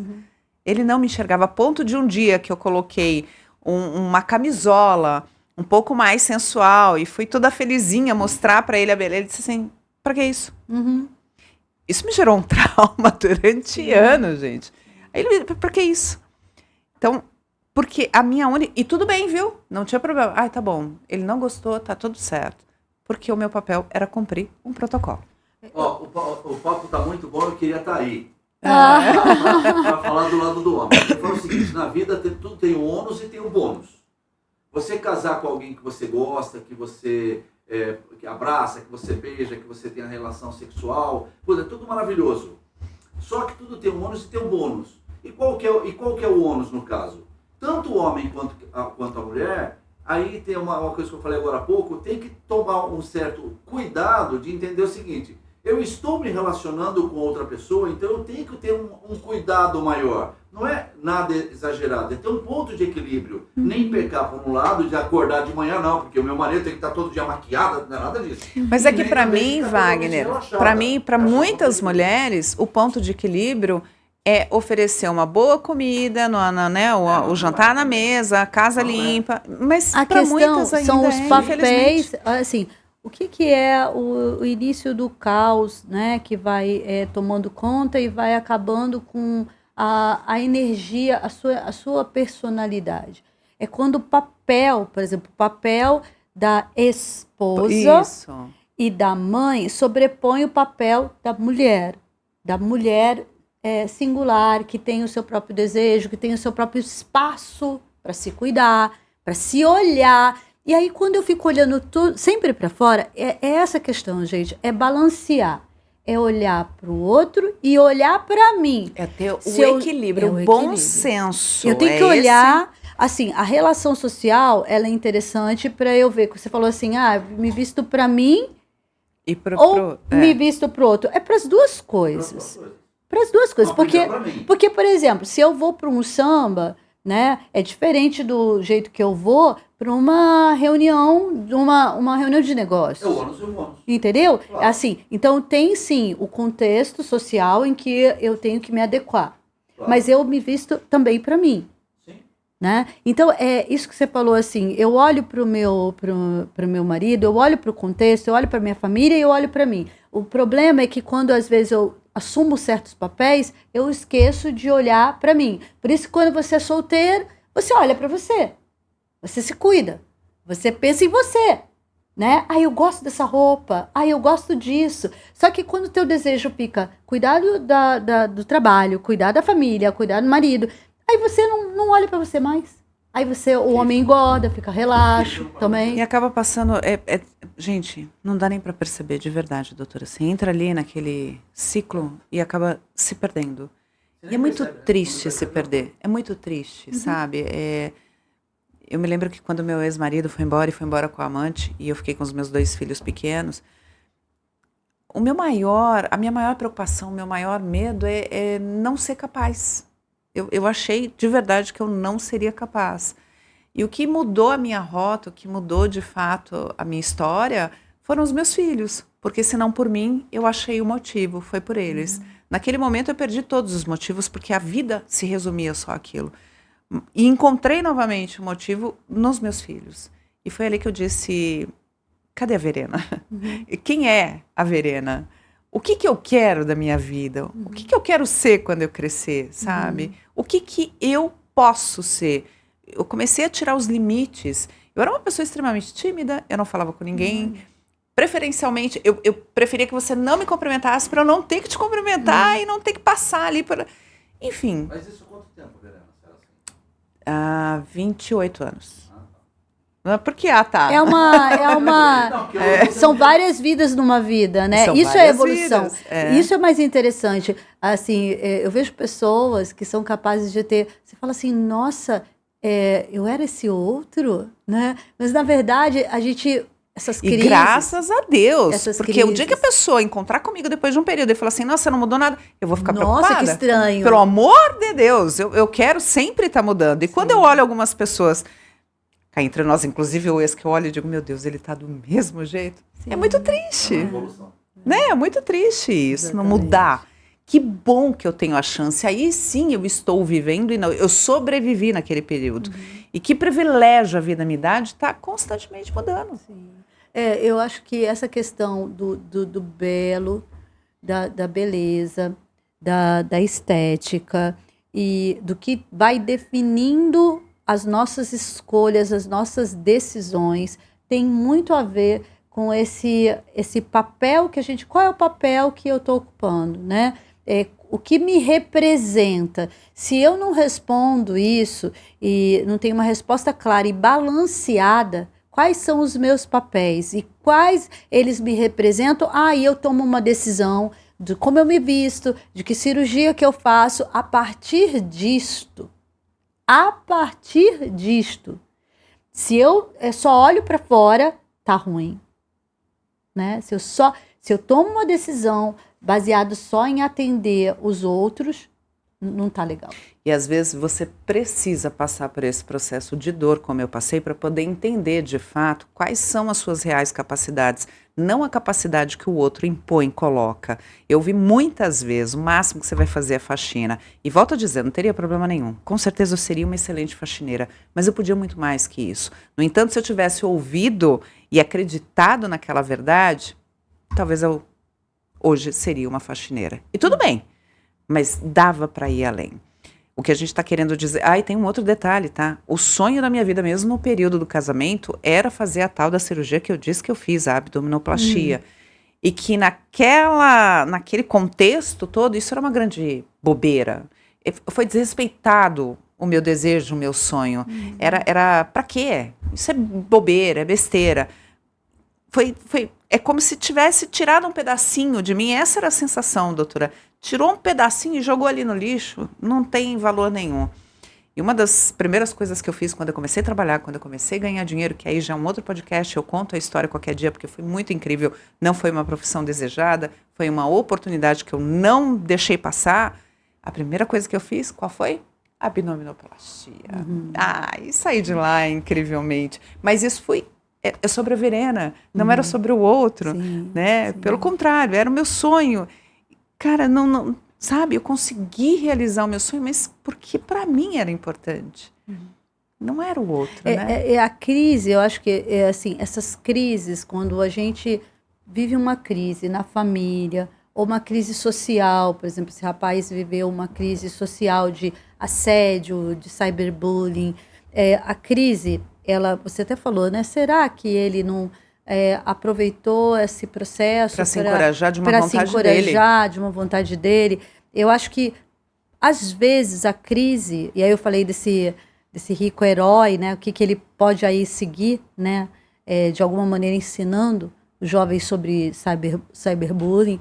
Ele não me enxergava, a ponto de um dia que eu coloquei uma camisola um pouco mais sensual, e fui toda felizinha mostrar para ele a beleza, ele disse assim, pra que isso? Isso me gerou um trauma durante anos, gente. Aí ele me disse, pra que isso? Então... Porque a minha única... E tudo bem, viu? Não tinha problema. Tá bom. Ele não gostou, tá tudo certo. Porque o meu papel era cumprir um protocolo. O papo tá muito bom, eu queria estar aí. Para falar do lado do homem. Ele falou o seguinte, na vida tudo tem o ônus e tem o bônus. Você casar com alguém que você gosta, que você que abraça, que você beija, que você tem a relação sexual, é tudo maravilhoso. Só que tudo tem um ônus e tem um bônus. E qual que é o ônus no caso? Tanto o homem quanto a mulher, aí tem uma coisa que eu falei agora há pouco, tem que tomar um certo cuidado de entender o seguinte, eu estou me relacionando com outra pessoa, então eu tenho que ter um cuidado maior. Não é nada exagerado, é ter um ponto de equilíbrio. Nem pecar por um lado, de acordar de manhã não, porque o meu marido tem que estar todo dia maquiado, não é nada disso. Mas é que para mim, Wagner, para muitas mulheres, o ponto de equilíbrio é oferecer uma boa comida, o jantar na mesa, a casa limpa, mas para muitas ainda são os papéis, assim, o que é o início do caos, né, que vai tomando conta e vai acabando com a energia, a sua personalidade. É quando o papel, por exemplo, o papel da esposa e da mãe sobrepõe o papel da mulher singular, que tem o seu próprio desejo, que tem o seu próprio espaço para se cuidar, para se olhar. E aí, quando eu fico olhando tudo, sempre para fora, é essa questão, gente, é balancear. É olhar para o outro e olhar para mim. É ter o equilíbrio, o bom senso. Eu tenho que olhar, assim, a relação social, ela é interessante para eu ver. Você falou assim, me visto para mim me visto para o outro. É para as duas coisas. Para as duas coisas. Não, primeiro pra mim. Porque, por exemplo, se eu vou para um samba, né, é diferente do jeito que eu vou para uma reunião, uma reunião de negócios. Eu ônus. Entendeu? Claro. Assim, então tem sim o contexto social em que eu tenho que me adequar. Claro. Mas eu me visto também para mim. Sim. Né? Então, é isso que você falou assim, eu olho pro meu marido, eu olho pro contexto, eu olho pra minha família e eu olho para mim. O problema é que quando às vezes eu assumo certos papéis, eu esqueço de olhar para mim. Por isso, quando você é solteiro, você olha para você. Você se cuida. Você pensa em você. Né? Ah, eu gosto dessa roupa. Ah, eu gosto disso. Só que quando o teu desejo fica cuidar do trabalho, cuidar da família, cuidar do marido, aí você não olha para você mais. Aí o homem engorda, fica relaxo também. E acaba passando... gente, não dá nem para perceber de verdade, doutora. Você entra ali naquele ciclo e acaba se perdendo. E é muito triste se perder. É muito triste, sabe? Eu me lembro que quando meu ex-marido foi embora com a amante, e eu fiquei com os meus 2 filhos pequenos, a minha maior preocupação, o meu maior medo é não ser capaz. Eu achei de verdade que eu não seria capaz. E o que mudou a minha rota, o que mudou de fato a minha história, foram os meus filhos. Porque se não por mim, eu achei o motivo, foi por eles. Naquele momento eu perdi todos os motivos, porque a vida se resumia só àquilo. E encontrei novamente o motivo nos meus filhos. E foi ali que eu disse, cadê a Verena? Quem é a Verena? O que eu quero da minha vida? O que eu quero ser quando eu crescer, sabe? O que eu posso ser? Eu comecei a tirar os limites. Eu era uma pessoa extremamente tímida, eu não falava com ninguém. Preferencialmente, eu preferia que você não me cumprimentasse para eu não ter que te cumprimentar e não ter que passar ali por... Enfim. Mas isso quanto tempo, Verena? Ah, 28 anos. Por que tá? São várias vidas numa vida, né? São isso é várias evolução. vidas, é. Isso é mais interessante. Assim, eu vejo pessoas que são capazes de ter... Você fala assim, nossa, eu era esse outro, né? Mas, na verdade, a gente... Essas crises... E graças a Deus. Porque crises. o dia que a pessoa encontrar comigo depois de um período e falar assim, nossa, não mudou nada, eu vou ficar preocupada. Nossa, que estranho. Pelo amor de Deus, eu quero sempre estar mudando. E quando eu olho algumas pessoas... Cá entre nós, inclusive o ex que eu olho e digo, meu Deus, ele tá do mesmo jeito. Sim. É muito triste. É muito triste isso, não mudar. Que bom que eu tenho a chance. Aí sim eu estou vivendo e não, eu sobrevivi naquele período. E que privilégio a vida me dá de estar constantemente mudando. Sim. Eu acho que essa questão do belo, da beleza, da estética e do que vai definindo as nossas escolhas, as nossas decisões, tem muito a ver com esse papel que a gente... Qual é o papel que eu estou ocupando, né? O que me representa. Se eu não respondo isso e não tenho uma resposta clara e balanceada, quais são os meus papéis e quais eles me representam, aí eu tomo uma decisão de como eu me visto, de que cirurgia que eu faço a partir disto. A partir disto, se eu só olho para fora, tá ruim, né? Se eu tomo uma decisão baseada só em atender os outros, não tá legal. E às vezes você precisa passar por esse processo de dor, como eu passei, para poder entender de fato quais são as suas reais capacidades, não a capacidade que o outro impõe, coloca. Eu vi muitas vezes, o máximo que você vai fazer é faxina. E volto a dizer, não teria problema nenhum. Com certeza eu seria uma excelente faxineira, mas eu podia muito mais que isso. No entanto, se eu tivesse ouvido e acreditado naquela verdade, talvez eu hoje seria uma faxineira. E tudo bem, mas dava para ir além. O que a gente está querendo dizer... E tem um outro detalhe, tá? O sonho da minha vida, mesmo no período do casamento, era fazer a tal da cirurgia que eu disse que eu fiz, a abdominoplastia. E que naquele contexto todo, isso era uma grande bobeira. Foi desrespeitado o meu desejo, o meu sonho. Era pra quê? Isso é bobeira, é besteira. É como se tivesse tirado um pedacinho de mim. Essa era a sensação, doutora. Tirou um pedacinho e jogou ali no lixo. Não tem valor nenhum. E uma das primeiras coisas que eu fiz quando eu comecei a trabalhar, quando eu comecei a ganhar dinheiro, que aí já é um outro podcast, eu conto a história qualquer dia, porque foi muito incrível, não foi uma profissão desejada, foi uma oportunidade que eu não deixei passar. A primeira coisa que eu fiz, qual foi? Abdominoplastia. E saí de lá incrivelmente. Mas isso foi sobre a Verena, não era sobre o outro, né? Sim. Pelo contrário, era o meu sonho. Cara, não, sabe, eu consegui realizar o meu sonho, mas porque para mim era importante. Não era o outro, né? A crise, eu acho que assim, essas crises, quando a gente vive uma crise na família, ou uma crise social, por exemplo, esse rapaz viveu uma crise social de assédio, de cyberbullying, a crise, você até falou, né? Será que ele não aproveitou esse processo para se encorajar de uma vontade dele? Eu acho que às vezes a crise, e aí eu falei desse rico herói, né? O que ele pode aí seguir, né? De alguma maneira ensinando os jovens sobre cyberbullying.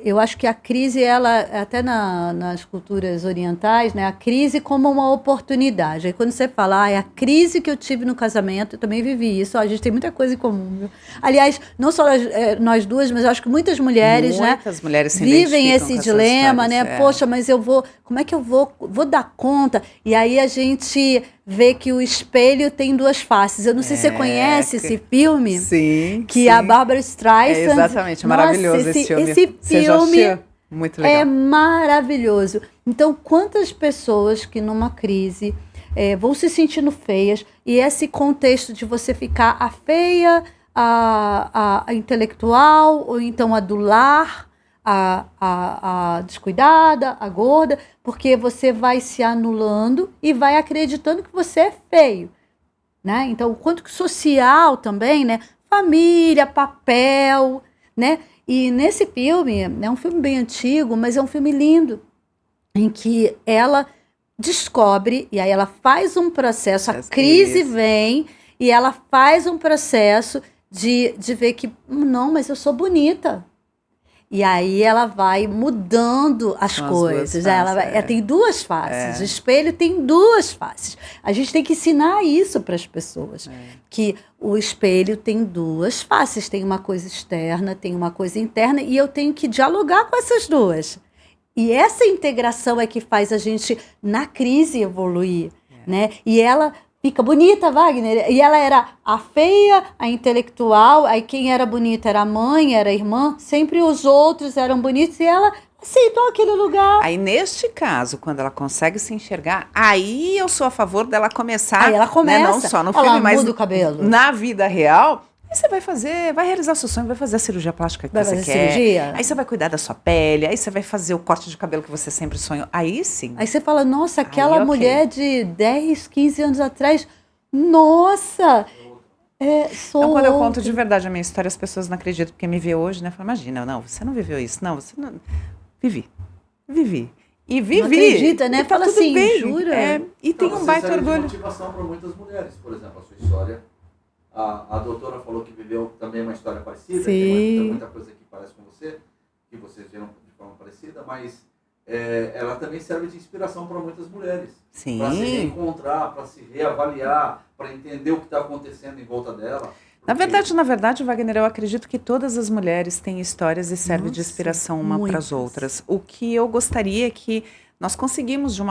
Eu acho que a crise, ela, até nas culturas orientais, né, a crise como uma oportunidade. Aí quando você fala, a crise que eu tive no casamento, eu também vivi isso. A gente tem muita coisa em comum. Viu? Aliás, não só nós duas, mas eu acho que muitas mulheres, mulheres vivem esse dilema, né? Poxa, mas como é que eu vou dar conta? E aí a gente vê que o espelho tem duas faces. Eu não sei se você conhece esse filme. Sim. Que a Barbra Streisand... exatamente, maravilhoso esse filme. Esse filme muito legal. É maravilhoso. Então, quantas pessoas que numa crise vão se sentindo feias, e esse contexto de você ficar a feia, a intelectual, ou então a do lar, a descuidada, a gorda, porque você vai se anulando e vai acreditando que você é feio, né? Então, o quanto que social também, né? Família, papel, né? E nesse filme, é um filme bem antigo, mas é um filme lindo, em que ela descobre, e aí ela faz um processo, a crise vem, e ela faz um processo de ver que, não, mas eu sou bonita. E aí ela vai mudando as coisas. Ela tem duas faces. O espelho tem duas faces. A gente tem que ensinar isso para as pessoas. Que o espelho tem duas faces. Tem uma coisa externa, tem uma coisa interna. E eu tenho que dialogar com essas duas. E essa integração é que faz a gente, na crise, evoluir. Né? E ela... fica bonita, Wagner. E ela era a feia, a intelectual. Aí quem era bonita era a mãe, era a irmã. Sempre os outros eram bonitos e ela aceitou aquele lugar. Aí, neste caso, quando ela consegue se enxergar, aí eu sou a favor dela começar. Aí ela começa. Né, não só no filme, mas muda o cabelo. Na vida real. Aí você vai realizar seu sonho, vai fazer a cirurgia plástica que você quer. Aí você vai cuidar da sua pele, aí você vai fazer o corte de cabelo que você sempre sonhou. Aí sim. Aí você fala, nossa, aquela mulher de 10, 15 anos atrás, nossa, Então, quando eu conto de verdade a minha história, as pessoas não acreditam, porque me vê hoje, né? Falam, imagina, não, você não viveu isso. Não, você não... Vivi. E vivi. Não acredita, né? E tá Fala tudo assim, bem. jura? E tem um baita orgulho. Você motivação para muitas mulheres, por exemplo, a sua história. A doutora falou que viveu também uma história parecida, tem muita coisa que parece com você, que vocês viram de forma parecida, mas ela também serve de inspiração para muitas mulheres. Sim. Para se reencontrar, para se reavaliar, para entender o que está acontecendo em volta dela. Porque... Na verdade, Wagner, eu acredito que todas as mulheres têm histórias e servem de inspiração uma para as outras. O que eu gostaria é que nós conseguíssemos de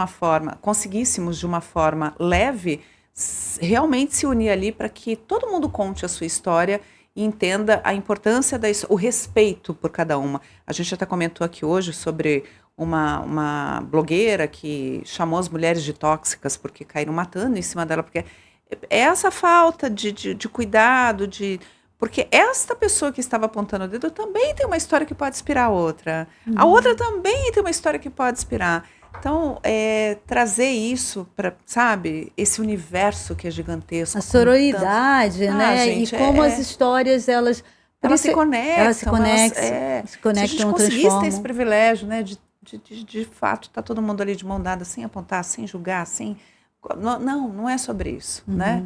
uma forma leve, realmente se unir ali para que todo mundo conte a sua história e entenda a importância o respeito por cada uma. A gente até comentou aqui hoje sobre uma blogueira que chamou as mulheres de tóxicas porque caíram matando em cima dela, porque é essa falta de cuidado, porque esta pessoa que estava apontando o dedo também tem uma história que pode inspirar a outra. A outra também tem uma história que pode inspirar. Então, trazer isso para, sabe, esse universo que é gigantesco. A sororidade, né? Gente, e como as histórias, elas se conectam. Elas se conectam, se a gente conseguisse ter esse privilégio, né, de fato, tá todo mundo ali de mão dada, sem apontar, sem julgar, sem... Não é sobre isso, né?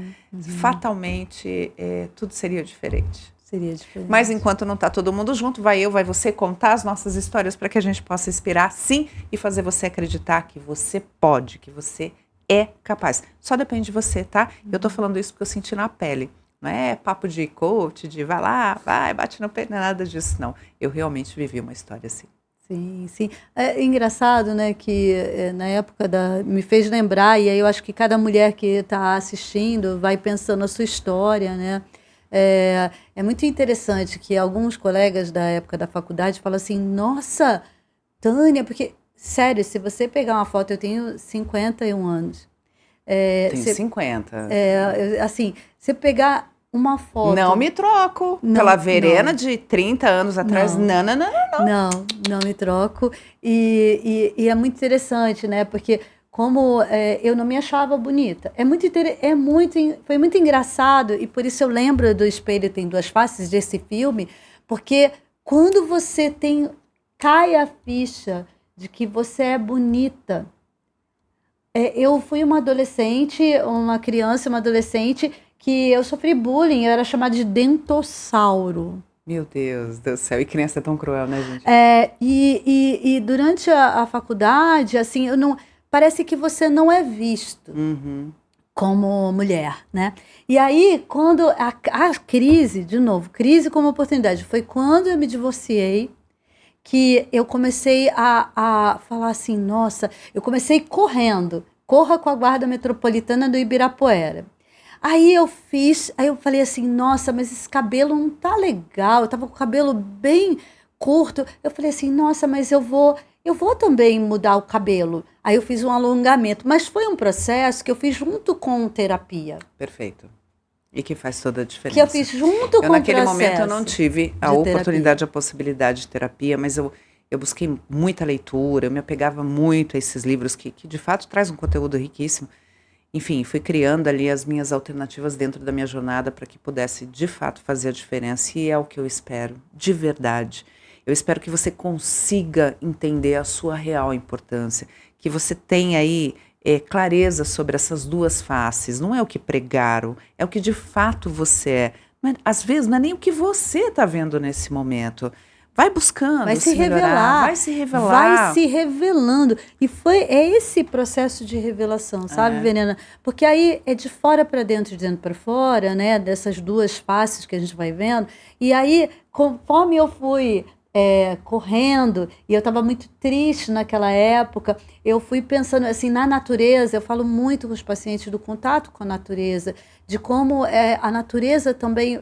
Fatalmente, tudo seria diferente. Mas enquanto não está todo mundo junto, vai você contar as nossas histórias para que a gente possa inspirar, sim, e fazer você acreditar que você pode, que você é capaz. Só depende de você, tá? Eu tô falando isso porque eu senti na pele. Não é papo de coach, de vai lá, vai, bate no peito, não é nada disso, não. Eu realmente vivi uma história assim. Sim, sim. É engraçado, né, que na época me fez lembrar, e aí eu acho que cada mulher que está assistindo vai pensando a sua história, né? É muito interessante que alguns colegas da época da faculdade falam assim, nossa, Tânia, porque, sério, se você pegar uma foto, eu tenho 51 anos. Tenho 50. Assim, você pegar uma foto... Não me troco pela Verena de 30 anos atrás. Não. Não me troco. E é muito interessante, né? Porque como eu não me achava bonita. Foi muito engraçado, e por isso eu lembro do Espelho Tem Duas Faces, desse filme, porque quando você cai a ficha de que você é bonita. Eu fui uma adolescente, que eu sofri bullying, eu era chamada de dentossauro. Meu Deus do céu, e criança é tão cruel, né, gente? E durante a faculdade, assim, parece que você não é visto como mulher, né? E aí, quando a crise, de novo, crise como oportunidade, foi quando eu me divorciei, que eu comecei a falar assim, nossa, eu comecei correndo, corra com a Guarda Metropolitana do Ibirapuera. Aí eu falei assim, nossa, mas esse cabelo não tá legal, eu tava com o cabelo bem curto. Eu falei assim, nossa, mas eu vou também mudar o cabelo. Aí eu fiz um alongamento, mas foi um processo que eu fiz junto com terapia. Perfeito. E que faz toda a diferença. Que eu fiz junto com o naquele momento eu não tive a oportunidade, terapia. a possibilidade de terapia, mas eu busquei muita leitura, eu me apegava muito a esses livros que de fato traz um conteúdo riquíssimo. Enfim, fui criando ali as minhas alternativas dentro da minha jornada para que pudesse de fato fazer a diferença, e é o que eu espero, de verdade. Eu espero que você consiga entender a sua real importância, que você tenha aí clareza sobre essas duas faces. Não é o que pregaram, é o que de fato você é. Mas, às vezes não é nem o que você está vendo nesse momento. Vai buscando, vai se revelar, vai se revelar. Vai se revelando. E é esse processo de revelação, sabe, Verena? Porque aí é de fora para dentro, de dentro para fora, né? Dessas duas faces que a gente vai vendo. E aí, conforme eu fui correndo, e eu estava muito triste naquela época, eu fui pensando assim, na natureza. Eu falo muito com os pacientes do contato com a natureza, de como a natureza também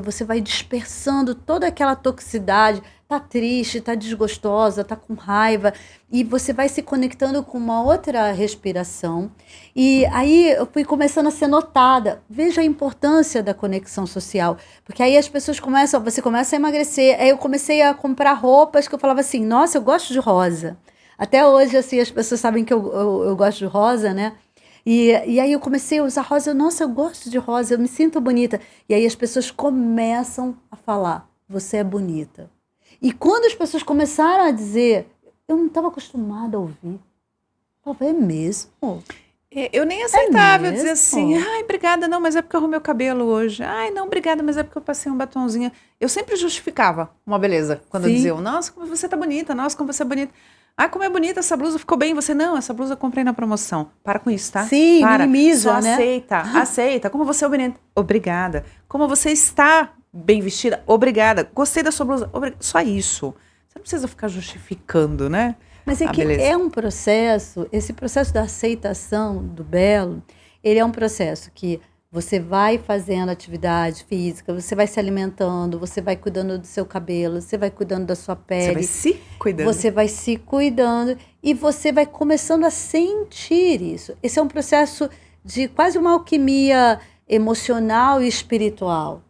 você vai dispersando toda aquela toxicidade, tá triste, tá desgostosa, tá com raiva, e você vai se conectando com uma outra respiração. E aí eu fui começando a ser notada. Veja a importância da conexão social, porque aí você começa a emagrecer. Aí eu comecei a comprar roupas que eu falava assim, nossa, eu gosto de rosa. Até hoje, assim, as pessoas sabem que eu gosto de rosa, né? E aí eu comecei a usar rosa, nossa, eu gosto de rosa, eu me sinto bonita. E aí as pessoas começam a falar, você é bonita. E quando as pessoas começaram a dizer, eu não estava acostumada a ouvir. Eu falei, é mesmo? Eu nem aceitava, eu dizia assim, ai, obrigada, não, mas é porque eu arrumei o cabelo hoje. Ai, não, obrigada, mas é porque eu passei um batonzinho. Eu sempre justificava uma beleza, quando diziam, nossa, como você tá bonita, nossa, como você é bonita. Ah, como é bonita essa blusa, ficou bem. Você, não, essa blusa eu comprei na promoção. Para com isso, tá? Sim, minimiza, só né? aceita. Como você é bonita, obrigada. Como você está bem vestida, obrigada. Gostei da sua blusa, só isso. Você não precisa ficar justificando, né? Mas é que é um processo, esse processo da aceitação do belo, ele é um processo que você vai fazendo atividade física, você vai se alimentando, você vai cuidando do seu cabelo, você vai cuidando da sua pele. Você vai se cuidando. Você vai se cuidando e você vai começando a sentir isso. Esse é um processo de quase uma alquimia emocional e espiritual.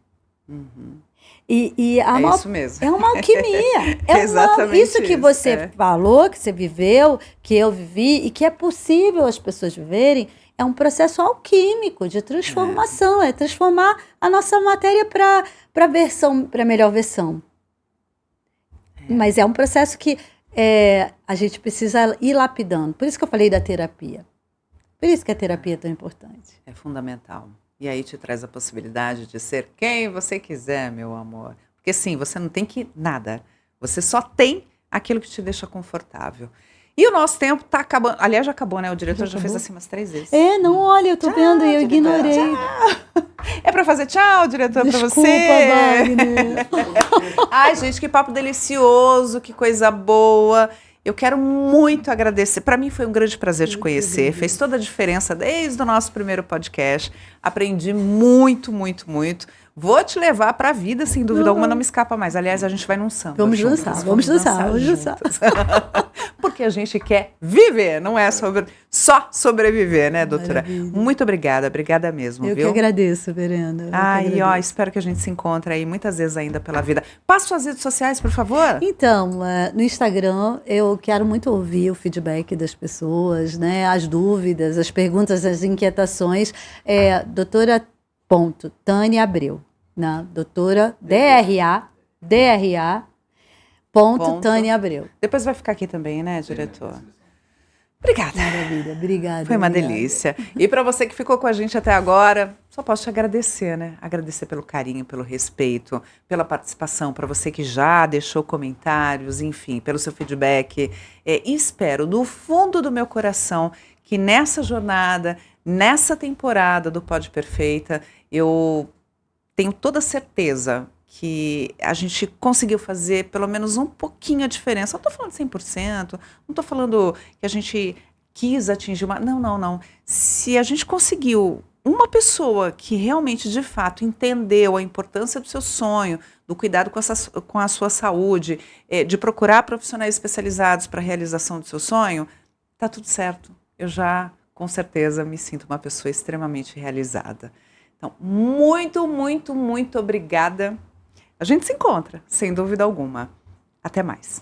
Uhum. Isso mesmo. É uma alquimia. Exatamente isso que você falou, que você viveu, que eu vivi e que é possível as pessoas viverem. É um processo alquímico de transformação, é transformar a nossa matéria para a melhor versão. Mas é um processo que a gente precisa ir lapidando. Por isso que eu falei da terapia. Por isso que a terapia é tão importante. É fundamental. E aí te traz a possibilidade de ser quem você quiser, meu amor. Porque sim, você não tem que nada. Você só tem aquilo que te deixa confortável. E o nosso tempo tá acabando. Aliás, já acabou, né? O diretor já fez acabou? assim umas 3 vezes. Não, olha, eu tô vendo e eu diretora, ignorei. É pra fazer tchau, diretor, pra Desculpa, você. Wagner. Ai, gente, que papo delicioso, que coisa boa. Eu quero muito agradecer. Para mim foi um grande prazer te conhecer. Fez toda a diferença desde o nosso primeiro podcast. Aprendi muito, muito, muito. Vou te levar para a vida, sem dúvida alguma, não me escapa mais. Aliás, a gente vai num samba. Vamos juntas, dançar, vamos dançar. juntas. Porque a gente quer viver, não é só sobreviver, né, doutora? Maravilha. Muito obrigada mesmo, Eu viu? que agradeço, Verena. Ai, ó, espero que a gente se encontre aí muitas vezes ainda pela vida. Passa suas redes sociais, por favor. Então, no Instagram, eu quero muito ouvir o feedback das pessoas, né? As dúvidas, as perguntas, as inquietações. Doutora.Tânia Abreu, né? Doutora Tânia Abreu. Depois vai ficar aqui também, né, diretor? Obrigada. Maravilha, obrigada. Foi uma obrigada. delícia. E para você que ficou com a gente até agora, só posso te agradecer, né? Agradecer pelo carinho, pelo respeito, pela participação, para você que já deixou comentários, enfim, pelo seu feedback. E espero, do fundo do meu coração, que nessa jornada, nessa temporada do Pod Perfeita, eu tenho toda certeza que a gente conseguiu fazer pelo menos um pouquinho a diferença. Não estou falando 100%, não estou falando que a gente quis atingir uma... Não. Se a gente conseguiu uma pessoa que realmente, de fato, entendeu a importância do seu sonho, do cuidado com a sua saúde, de procurar profissionais especializados para a realização do seu sonho, está tudo certo. Eu já, com certeza, me sinto uma pessoa extremamente realizada. Então, muito, muito, muito obrigada. A gente se encontra, sem dúvida alguma. Até mais.